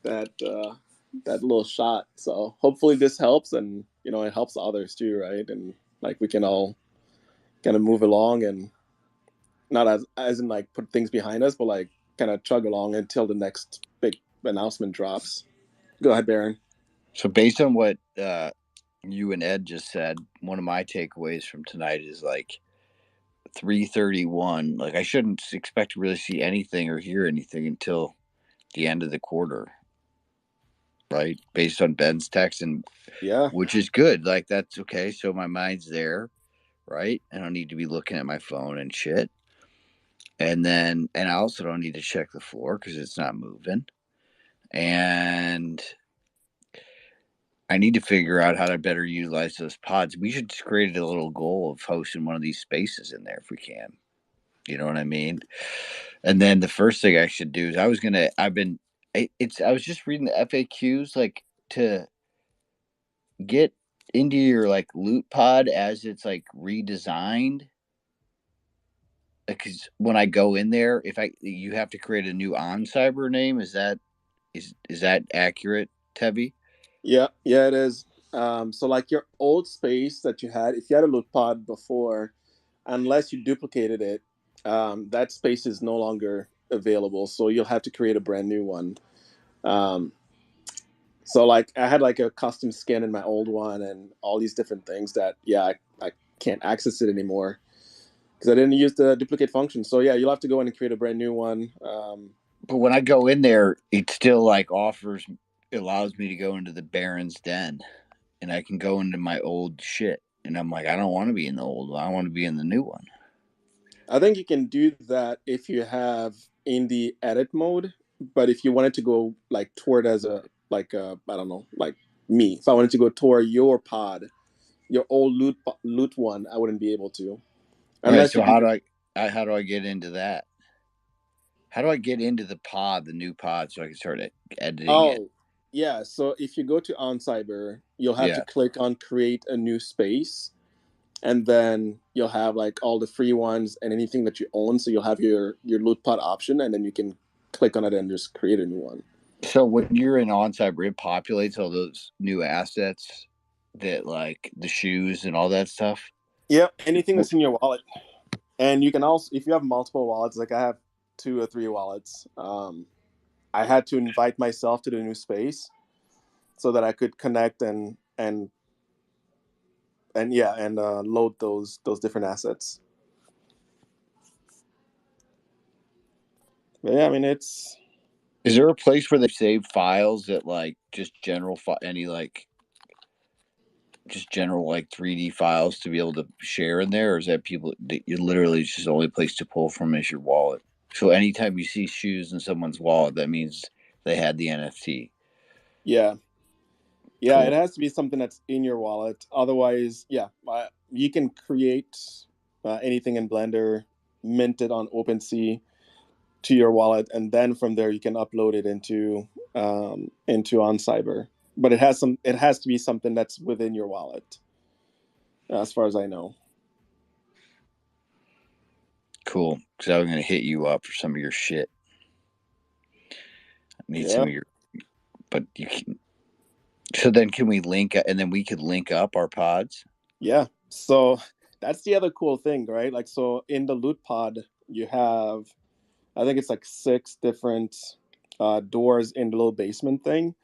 that little shot. So hopefully this helps, and it helps others too, right? And like we can all kind of move along and not as in like put things behind us, but like kind of chug along until the next big announcement drops. Go ahead, Baron. So based on what you and Ed just said, one of my takeaways from tonight is like 331. Like I shouldn't expect to really see anything or hear anything until the end of the quarter, right? Based on Ben's text, and Yeah. which is good. Like that's okay. So my mind's there, right? I don't need to be looking at my phone and shit. And I also don't need to check the floor because it's not moving. And I need to figure out how to better utilize those pods. We should just create a little goal of hosting one of these spaces in there if we can. You know what I mean? And then the first thing I should do is I was just reading the FAQs like to get into your like loot pod as it's like redesigned. Because when I go in there, you have to create a new on cyber name. Is that accurate, Tebby? Yeah, it is. So like your old space that you had, if you had a loot pod before, unless you duplicated it, that space is no longer available. So you'll have to create a brand new one. Um, so like I had like a custom skin in my old one and all these different things that I can't access it anymore because I didn't use the duplicate function. So yeah, you'll have to go in and create a brand new one. But when I go in there, it still like allows me to go into the Baron's den, and I can go into my old shit. And I'm like, I don't want to be in the old one. I want to be in the new one. I think you can do that if you have in the edit mode, but if you wanted to go like toward as I don't know, like me, if I wanted to go toward your pod, your old loot one, I wouldn't be able to All right. unless So you do. how do I get into that? How do I get into the new pod, so I can start editing it? Oh, yeah. So if you go to OnCyber, you'll have to Yeah. click on create a new space, and then you'll have like all the free ones and anything that you own. So you'll have your loot pod option, and then you can click on it and just create a new one. So when you're in OnCyber, it populates all those new assets that like the shoes and all that stuff. Yep, anything that's in your wallet. And you can also, if you have multiple wallets, like I have 2 or 3 wallets, I had to invite myself to the new space so that I could connect and load those different assets. But yeah, I mean it's. Is there a place where they save files that like just any like just general like 3D files to be able to share in there, or is that people that you literally just the only place to pull from is your wallet? So anytime you see shoes in someone's wallet, that means they had the NFT. Yeah. Yeah, it Cool. has to be something that's in your wallet. Otherwise, yeah, you can create anything in Blender, mint it on OpenSea to your wallet, and then from there you can upload it into OnCyber. But it has to be something that's within your wallet, as far as I know. Cool. Because I was going to hit you up for some of your shit. I need some Yeah. of your, but you can. So then, can we link, and then we could link up our pods? Yeah. So that's the other cool thing, right? Like, so in the loot pod, you have, I think it's like 6 different doors in the little basement thing.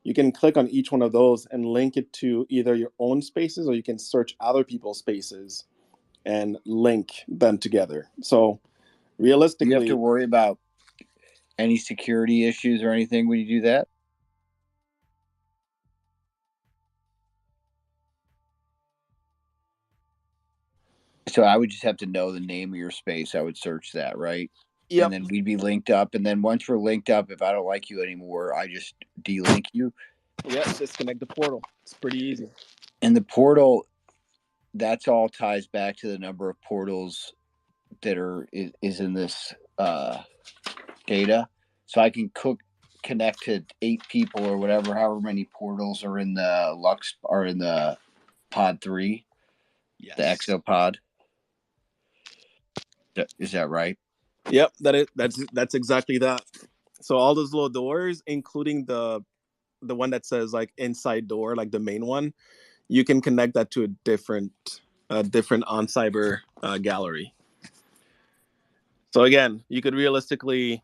You can click on each one of those and link it to either your own spaces, or you can search other people's spaces and link them together. So Do you have to realistically, worry about any security issues or anything when you do that? So I would just have to know the name of your space. I would search that, right? yep, And then we'd be linked up. And then once we're linked up, if I don't like you anymore, I just delink you. disconnect the portal. It's pretty easy. And the portal, that's all ties back to the number of portals that is in this data. So I can connect to 8 people or whatever, however many portals are in the Lux or in the Pod 3, Yes. the Exopod. Is that right? Yep, that's exactly that. So all those little doors, including the one that says like inside door, like the main one, you can connect that to a different OnCyber gallery. So again, you could realistically,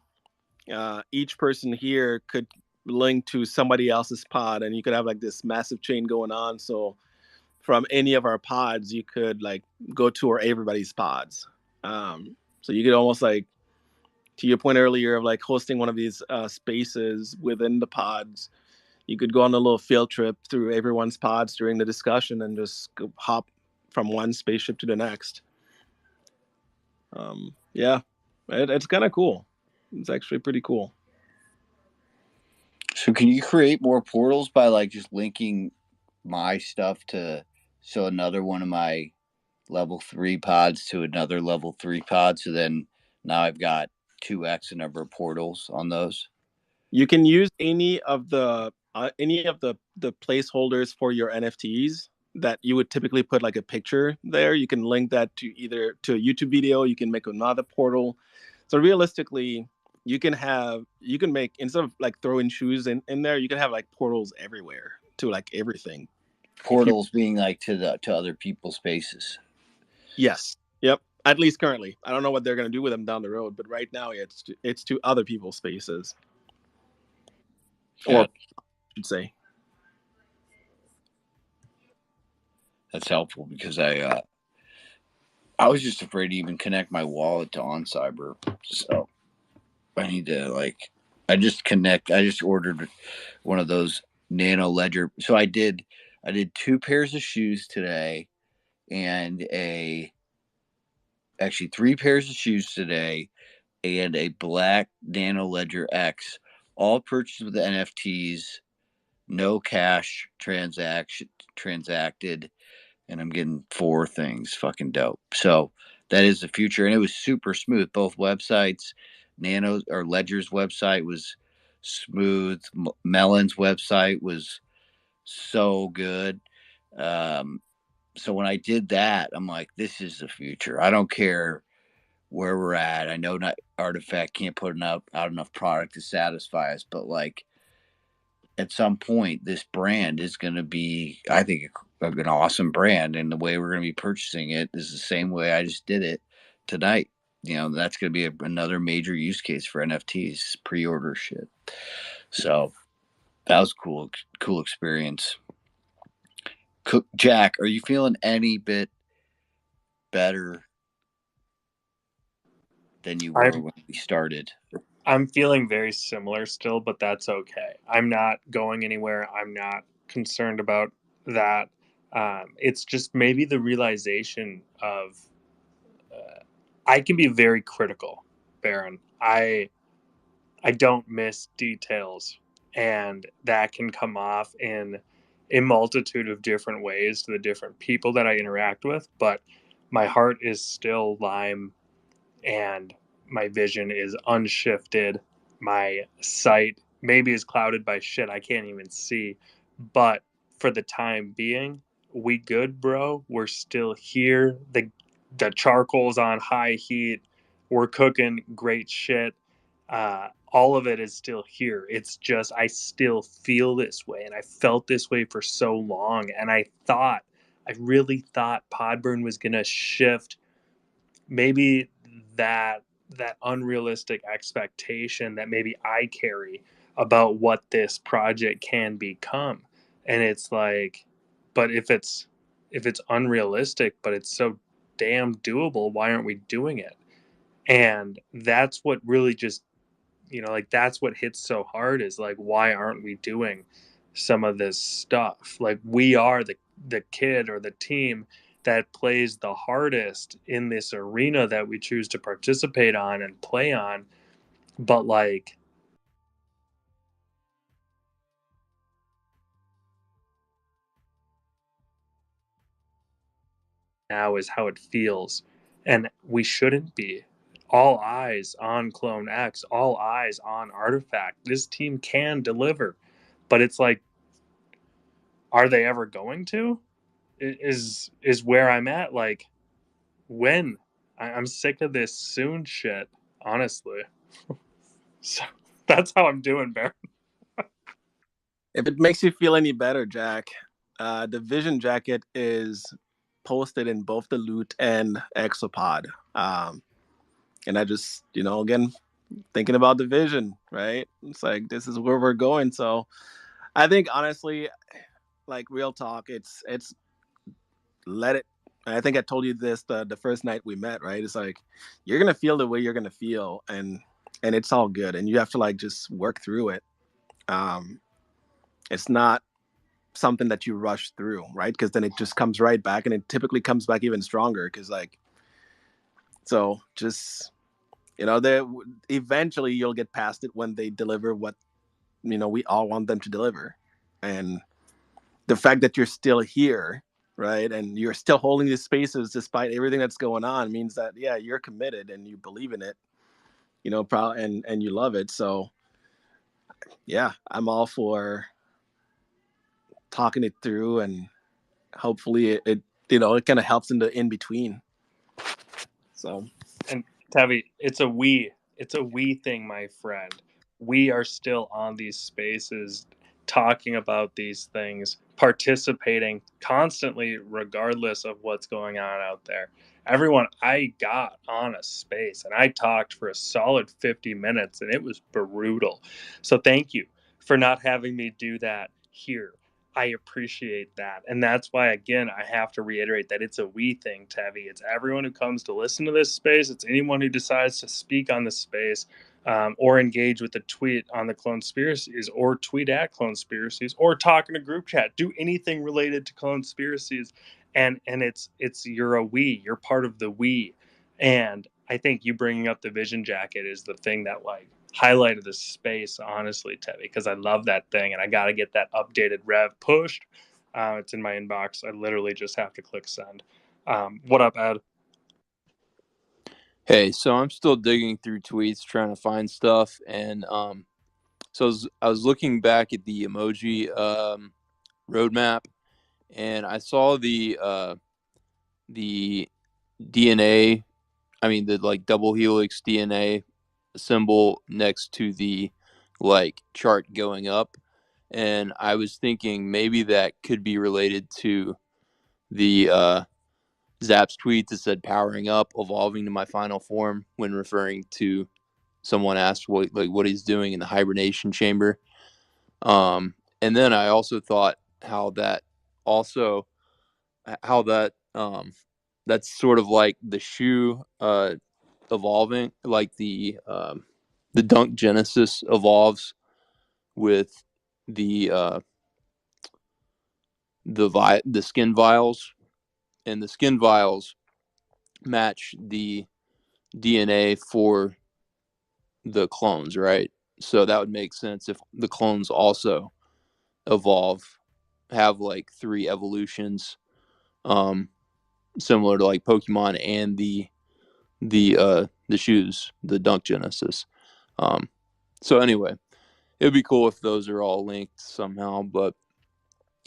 each person here could link to somebody else's pod, and you could have like this massive chain going on. So from any of our pods, you could like go tour everybody's pods. So you could almost like, to your point earlier of like hosting one of these spaces within the pods, you could go on a little field trip through everyone's pods during the discussion and just hop from one spaceship to the next. Yeah, it's kind of cool. It's actually pretty cool. So can you create more portals by like just linking my stuff to another one of my level 3 pods to another level 3 pod? So then now I've got 2x the number of portals on those. You can use any of the placeholders for your NFTs that you would typically put like a picture there. You can link that to either to a YouTube video. You can make another portal. So realistically, you can make, instead of like throwing shoes in there, you can have like portals everywhere to like everything. Portals being like to other people's spaces. Yes. Yep. At least currently, I don't know what they're going to do with them down the road, but right now it's to other people's spaces, or I should say. That's helpful because I was just afraid to even connect my wallet to OnCyber. So I need to I just ordered one of those nano ledger. So I did 2 pairs of shoes today and actually 3 pairs of shoes today and a black nano ledger X, all purchased with the NFTs, no cash transacted, and I'm getting 4 things. Fucking dope. So that is the future, and it was super smooth. Both websites, Nano or Ledger's website was smooth. Melon's website was so good. So when I did that, I'm like, this is the future. I don't care where we're at. I know not Artifact can't put out enough product to satisfy us, but like at some point, this brand is going to be, I think, an awesome brand. And the way we're going to be purchasing it is the same way I just did it tonight. That's going to be another major use case for NFTs, pre-order shit. So that was cool experience. Jack, are you feeling any bit better than you were when we started? I'm feeling very similar still, but that's okay. I'm not going anywhere. I'm not concerned about that. It's just maybe the realization of I can be very critical, Baron. I don't miss details, and that can come off in a multitude of different ways to the different people that I interact with. But my heart is still Lime, and my vision is unshifted. My sight maybe is clouded by shit I can't even see, but for the time being, we good, bro. We're still here. The charcoal's on high heat. We're cooking great shit. All of it is still here. It's just I still feel this way, and I felt this way for so long. And I really thought Podburn was gonna shift maybe that unrealistic expectation that maybe I carry about what this project can become. And it's like, but if it's unrealistic, but it's so damn doable, why aren't we doing it? And that's what really just, like that's what hits so hard is like, why aren't we doing some of this stuff? Like we are the kid or the team that plays the hardest in this arena that we choose to participate on and play on. But like now is how it feels. And we shouldn't be. All eyes on Clone X, all eyes on Artifact. This team can deliver. But it's like, are they ever going to? Is where I'm at. Like, when? I'm sick of this soon shit, honestly. So that's how I'm doing, Bear. If it makes you feel any better, Jack, the Vision jacket is posted in both the loot and Exopod. And I just, again, thinking about the Vision, right? It's like, this is where we're going. So I think, honestly, like real talk, it's let it. I think I told you this the first night we met, right? It's like, you're going to feel the way you're going to feel, and it's all good. And you have to like just work through it. It's not something that you rush through, right? Because then it just comes right back, and it typically comes back even stronger. Because like, so just there eventually you'll get past it when they deliver what we all want them to deliver, and the fact that you're still here, right, and you're still holding these spaces despite everything that's going on means that you're committed and you believe in it, and you love it. So I'm all for talking it through, and hopefully it kind of helps in the in between. So And Tavi, it's a we thing, my friend. We are still on these spaces talking about these things, participating constantly regardless of what's going on out there. Everyone, I got on a space and I talked for a solid 50 minutes and it was brutal. So thank you for not having me do that here. I appreciate that. And that's why, again, I have to reiterate that it's a we thing, Tevi. It's everyone who comes to listen to this space. It's anyone who decides to speak on this space, or engage with a tweet on the Clonespiracies, or tweet at Clonespiracies, or talk in a group chat. Do anything related to Clonespiracies. And you're a we. You're part of the we. And I think you bringing up the vision jacket is the thing that like highlighted the space, honestly, Teddy, because I love that thing and I got to get that updated rev pushed. It's in my inbox. I literally just have to click send. What up, Ed? Hey, so I'm still digging through tweets trying to find stuff, and so I was looking back at the emoji roadmap, and I saw the DNA, I mean the like double helix DNA symbol next to the like chart going up, and I was thinking maybe that could be related to the Zap's tweet that said powering up, evolving to my final form, when referring to someone asked what he's doing in the hibernation chamber. And then I also thought also how that's sort of like the shoe evolving, like the Dunk Genesis evolves with the the skin vials, and the skin vials match the DNA for the clones, right? So that would make sense if the clones also evolve, have like 3 evolutions, similar to like Pokemon and the shoes, the Dunk Genesis. So anyway, it'd be cool if those are all linked somehow, but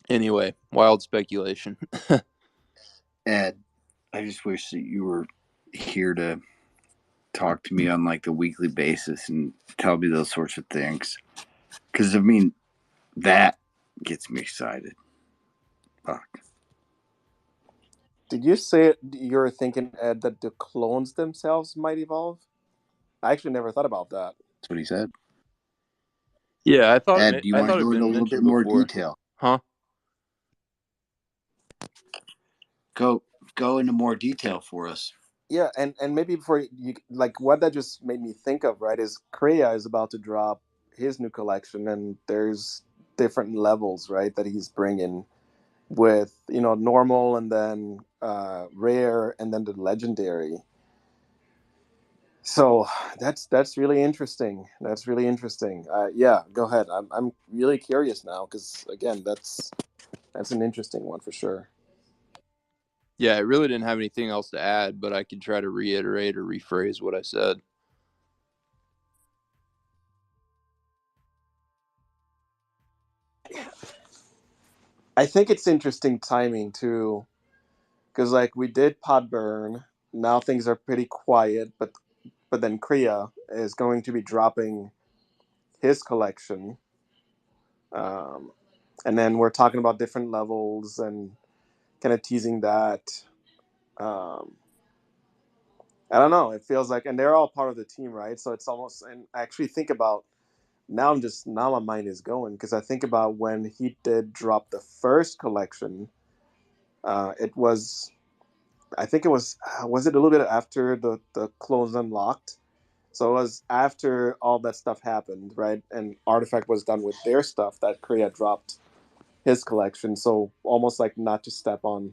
anyway, wild speculation. Ed, I just wish that you were here to talk to me on like a weekly basis and tell me those sorts of things. Because, I mean, that gets me excited. Fuck. Did you say you're thinking, Ed, that the clones themselves might evolve? I actually never thought about that. That's what he said. Yeah, Ed, do you I want thought to it'd go into a been little bit mentioned more before. detail? Huh? Go into more detail for us. Yeah, and maybe before you, like, what that just made me think of, right, is Kreia is about to drop his new collection, and there's different levels, right, that he's bringing with, normal, and then rare, and then the legendary. So that's really interesting. That's really interesting. Yeah, go ahead. I'm really curious now because, again, that's an interesting one for sure. Yeah, I really didn't have anything else to add, but I could try to reiterate or rephrase what I said. I think it's interesting timing too, because like we did Podburn, now things are pretty quiet, but then Kriya is going to be dropping his collection, um, and then we're talking about different levels and kind of teasing that. Um, I don't know. It feels like, and they're all part of the team, right? So it's almost, and I actually think about now my mind is going because I think about when he did drop the first collection. It was, I think it was it a little bit after the clones unlocked? So it was after all that stuff happened, right? And Artifact was done with their stuff that Korea dropped his collection. So almost like not to step on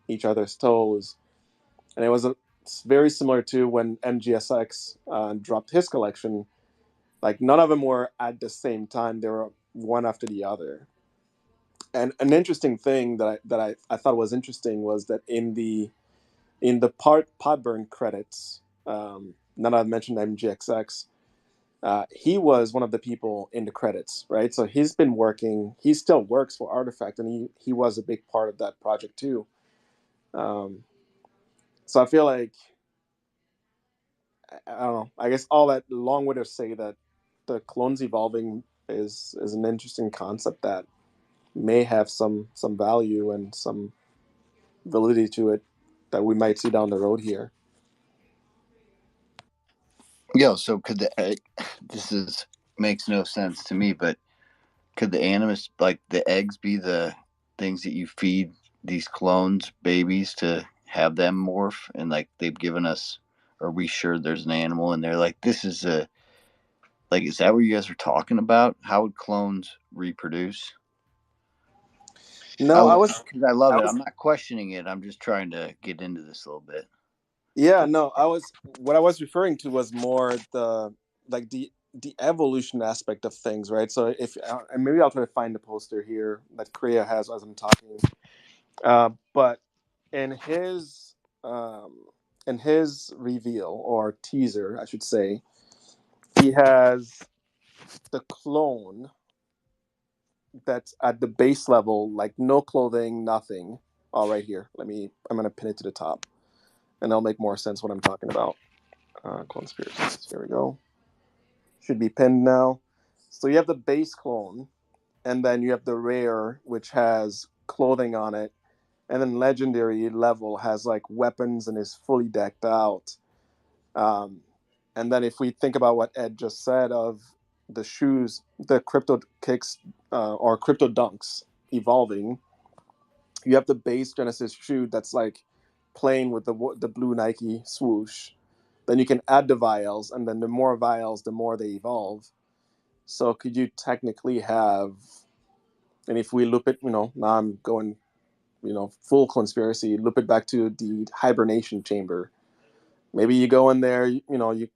each other's toes. And it was very similar to when MGSX dropped his collection. Like none of them were at the same time; they were one after the other. And an interesting thing I thought was interesting was that in the Podburn credits, now that I mentioned MGXX, he was one of the people in the credits, right? So he's been working. He still works for Artifact, and he was a big part of that project too. Um, so I feel like I don't know. I guess all that long way to say that the clones evolving is an interesting concept that may have some value and some validity to it that we might see down the road here. Yo, so could this makes no sense to me, but could the animus, like the eggs, be the things that you feed these clones babies to have them morph? And like they've given us, are we sure there's an animal? And they're like, this is is that what you guys are talking about? How would clones reproduce? No, Because I love I it. was I'm not questioning it. I'm just trying to get into this a little bit. Yeah, no, what I was referring to was more the evolution aspect of things, right? So if and maybe I'll try to find the poster here that Korea has as I'm talking. But in his um, in his reveal or teaser, I should say, he has the clone that's at the base level, like no clothing, nothing. All right, here. I'm gonna pin it to the top, and it'll make more sense what I'm talking about. Clonespiracy. Here we go. Should be pinned now. So you have the base clone, and then you have the rare, which has clothing on it, and then legendary level has like weapons and is fully decked out. Um, and then if we think about what Ed just said of the shoes, the crypto kicks or crypto dunks evolving, you have the base Genesis shoe that's like playing with the blue Nike swoosh. Then you can add the vials, and then the more vials, the more they evolve. So could you technically have, and if we loop it, now I'm going full conspiracy, loop it back to the hibernation chamber. Maybe you go in there, you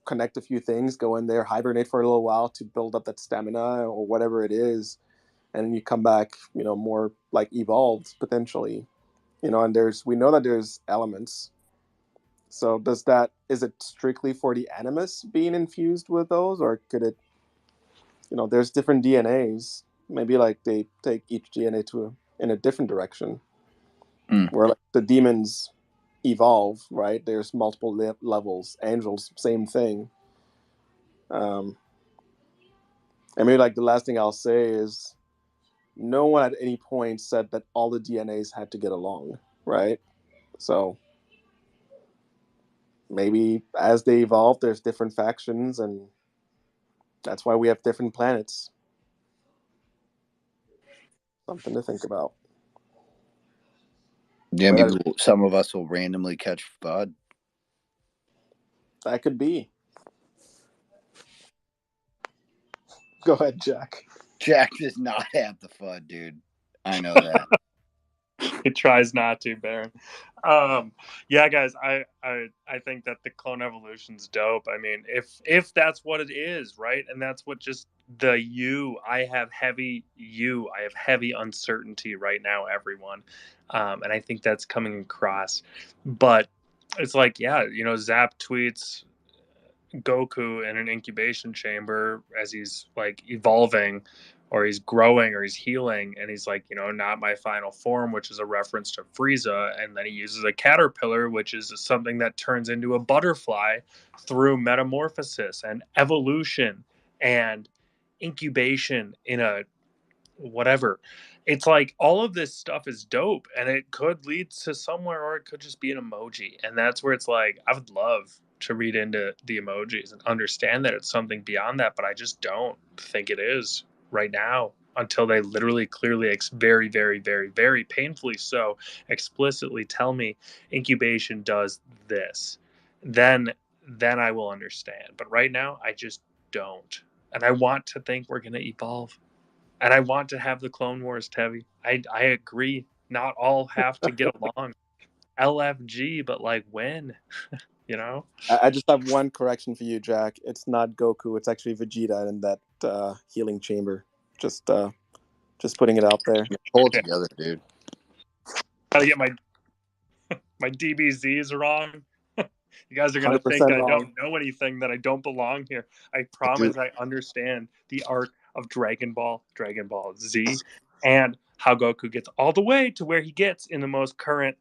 connect a few things, go in there, hibernate for a little while to build up that stamina or whatever it is, and then you come back, more like evolved potentially. And we know that there's elements. So is it strictly for the animus being infused with those, or could it, there's different DNAs. Maybe like they take each DNA in a different direction. Where like the demons evolve, right? There's multiple levels. Angels, same thing. And maybe like the last thing I'll say is, no one at any point said that all the DNAs had to get along, right? So maybe as they evolve, there's different factions, and that's why we have different planets. Something to think about. Yeah, maybe some of us will randomly catch FUD. That could be. Go ahead, Jack. Jack does not have the FUD, dude. I know that. It tries not to, Baron. Yeah, guys, I think that the clone evolution's dope. I mean, if that's what it is, right? And that's what just I have heavy uncertainty right now, everyone. And I think that's coming across. But it's like, yeah, Zap tweets Goku in an incubation chamber as he's like evolving or he's growing or he's healing, and he's like, not my final form, which is a reference to Frieza. And then he uses a caterpillar, which is something that turns into a butterfly through metamorphosis and evolution and incubation in a whatever. It's like all of this stuff is dope, and it could lead to somewhere, or it could just be an emoji. And that's where it's like, I would love to read into the emojis and understand that it's something beyond that, but I just don't think it is right now, until they literally clearly very, very, very, very painfully so explicitly tell me incubation does this. Then I will understand. But right now I just don't. And I want to think we're going to evolve. And I want to have the Clone Wars, Tevi. I agree. Not all have to get along. LFG, but like when? I just have one correction for you, Jack. It's not Goku. It's actually Vegeta in that healing chamber. Just putting it out there. Hold together, dude. Gotta get my DBZs wrong. You guys are gonna think I don't know anything, that I don't belong here. I promise I understand the arc of Dragon Ball Z, and how Goku gets all the way to where he gets in the most current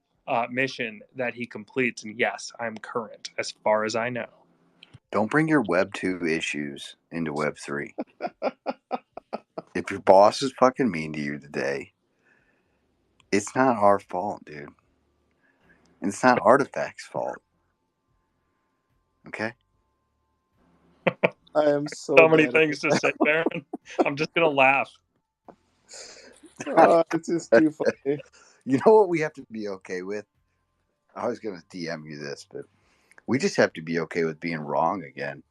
mission that he completes. And yes, I'm current as far as I know. Don't bring your Web 2 issues into Web 3. If your boss is fucking mean to you today, it's not our fault, dude. It's not Artifact's fault. Okay? I am so many things to say, Baron. I'm just gonna laugh. It's just too funny. You know what we have to be okay with? I was gonna DM you this, but we just have to be okay with being wrong again.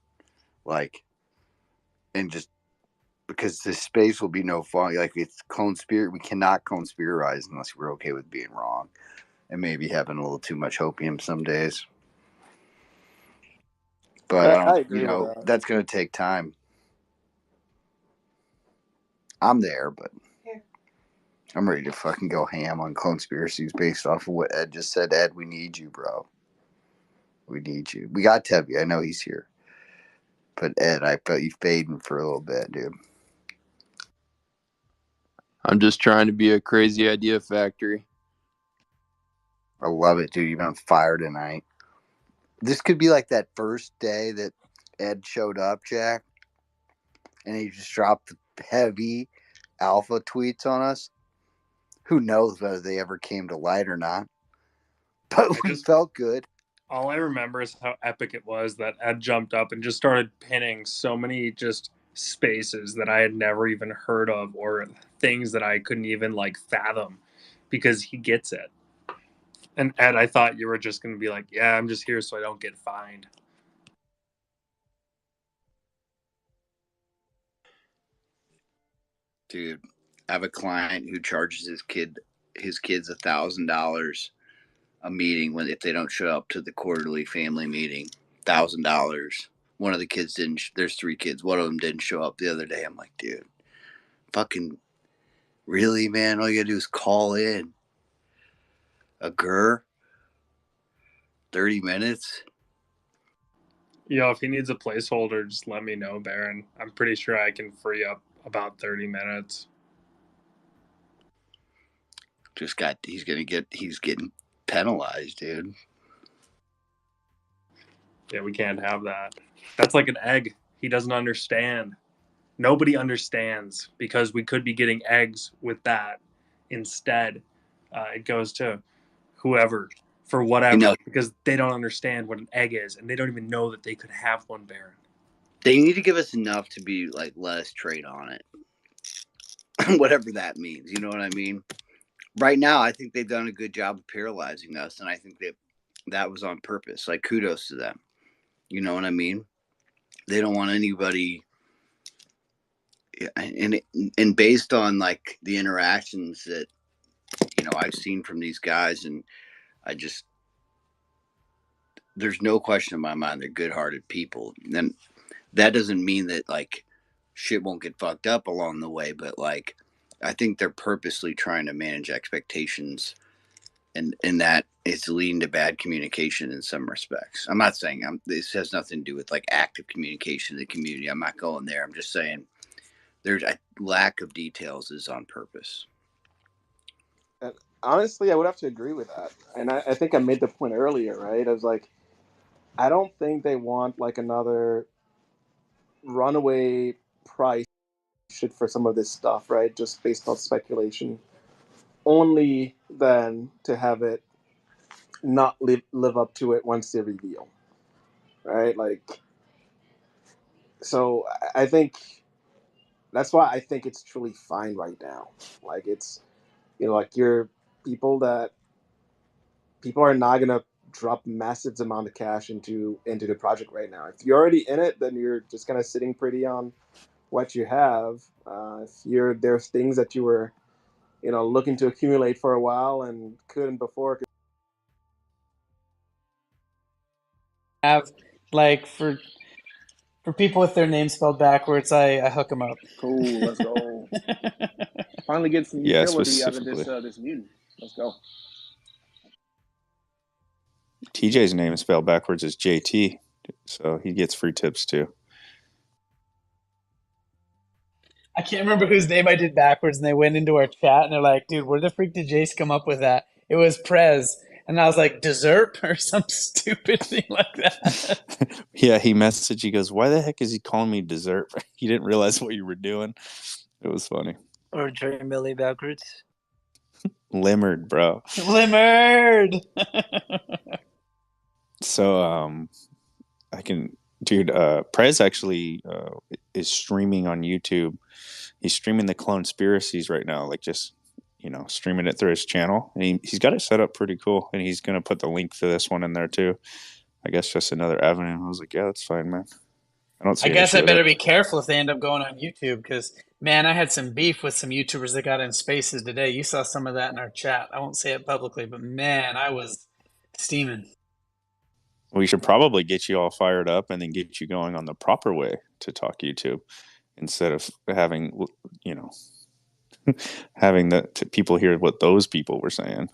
And just because this space will be no fun. Like, it's conspiracy. We cannot conspirize unless we're okay with being wrong, and maybe having a little too much opium some days. But I agree with that. That's going to take time. I'm there, but I'm ready to fucking go ham on conspiracies based off of what Ed just said. Ed, we need you, bro. We need you. We got Tevi. I know he's here. But Ed, I felt you fading for a little bit, dude. I'm just trying to be a crazy idea factory. I love it, dude. You've been on fire tonight. This could be like that first day that Ed showed up, Jack, and he just dropped heavy alpha tweets on us. Who knows whether they ever came to light or not. But we felt good. All I remember is how epic it was that Ed jumped up and just started pinning so many just spaces that I had never even heard of, or things that I couldn't even like fathom, because he gets it. And Ed, I thought you were just going to be like, yeah, I'm just here so I don't get fined. Dude, I have a client who charges his kid his kids $1,000 a meeting if they don't show up to the quarterly family meeting. $1,000. One of the kids didn't. There's 3 kids. One of them didn't show up the other day. I'm like, dude, fucking really, man? All you gotta do is call in. A GER. 30 minutes. If he needs a placeholder, just let me know, Baron. I'm pretty sure I can free up about 30 minutes. He's getting penalized, dude. Yeah, we can't have that. That's like an egg. He doesn't understand. Nobody understands, because we could be getting eggs with that. Instead, it goes to whoever for whatever, because they don't understand what an egg is, and they don't even know that they could have one, Baron. They need to give us enough to be like, let us trade on it. Whatever that means, you know what I mean? Right now, I think they've done a good job of paralyzing us, and I think that was on purpose. Like, kudos to them. You know what I mean? They don't want anybody, and based on like the interactions that I've seen from these guys, and there's no question in my mind they're good-hearted people. And that doesn't mean that like shit won't get fucked up along the way, but like I think they're purposely trying to manage expectations, and that it's leading to bad communication in some respects. I'm not saying this has nothing to do with like active communication in the community. I'm not going there. I'm just saying there's a lack of details is on purpose. And honestly, I would have to agree with that. And I think I made the point earlier, right? I was like, I don't think they want like another runaway price shit for some of this stuff, right? Just based on speculation. Only then to have it not live up to it once they reveal, right? Like, so I think that's why I think it's truly fine right now. Like, it's, like people are not gonna drop massive amount of cash into the project right now. If you're already in it, then you're just kind of sitting pretty on what you have. If there's things that you were looking to accumulate for a while and couldn't before. Have like for people with their name spelled backwards, I hook them up. Cool, let's go. Finally get some utility out of this mutant. Let's go. TJ's name spelled backwards is JT, so he gets free tips too. I can't remember whose name I did backwards, and they went into our chat and they're like, "Dude, where the freak did Jace come up with that?" It was Prez, and I was like, "Dessert" or some stupid thing like that. Yeah, he messaged. He goes, "Why the heck is he calling me dessert?" He didn't realize what you were doing. It was funny. Or Jerry Millie backwards. Limmered, bro. Limmered. So, Prez actually is streaming on YouTube. He's streaming the Clonespiracies right now, like just streaming it through his channel, and he's got it set up pretty cool. And he's gonna put the link to this one in there too. I guess just another avenue. I was like, yeah, that's fine, man. I guess I better be careful if they end up going on YouTube, because man, I had some beef with some YouTubers that got in spaces today. You saw some of that in our chat. I won't say it publicly, but man, I was steaming. We should probably get you all fired up and then get you going on the proper way to talk YouTube, instead of having having the people hear what those people were saying.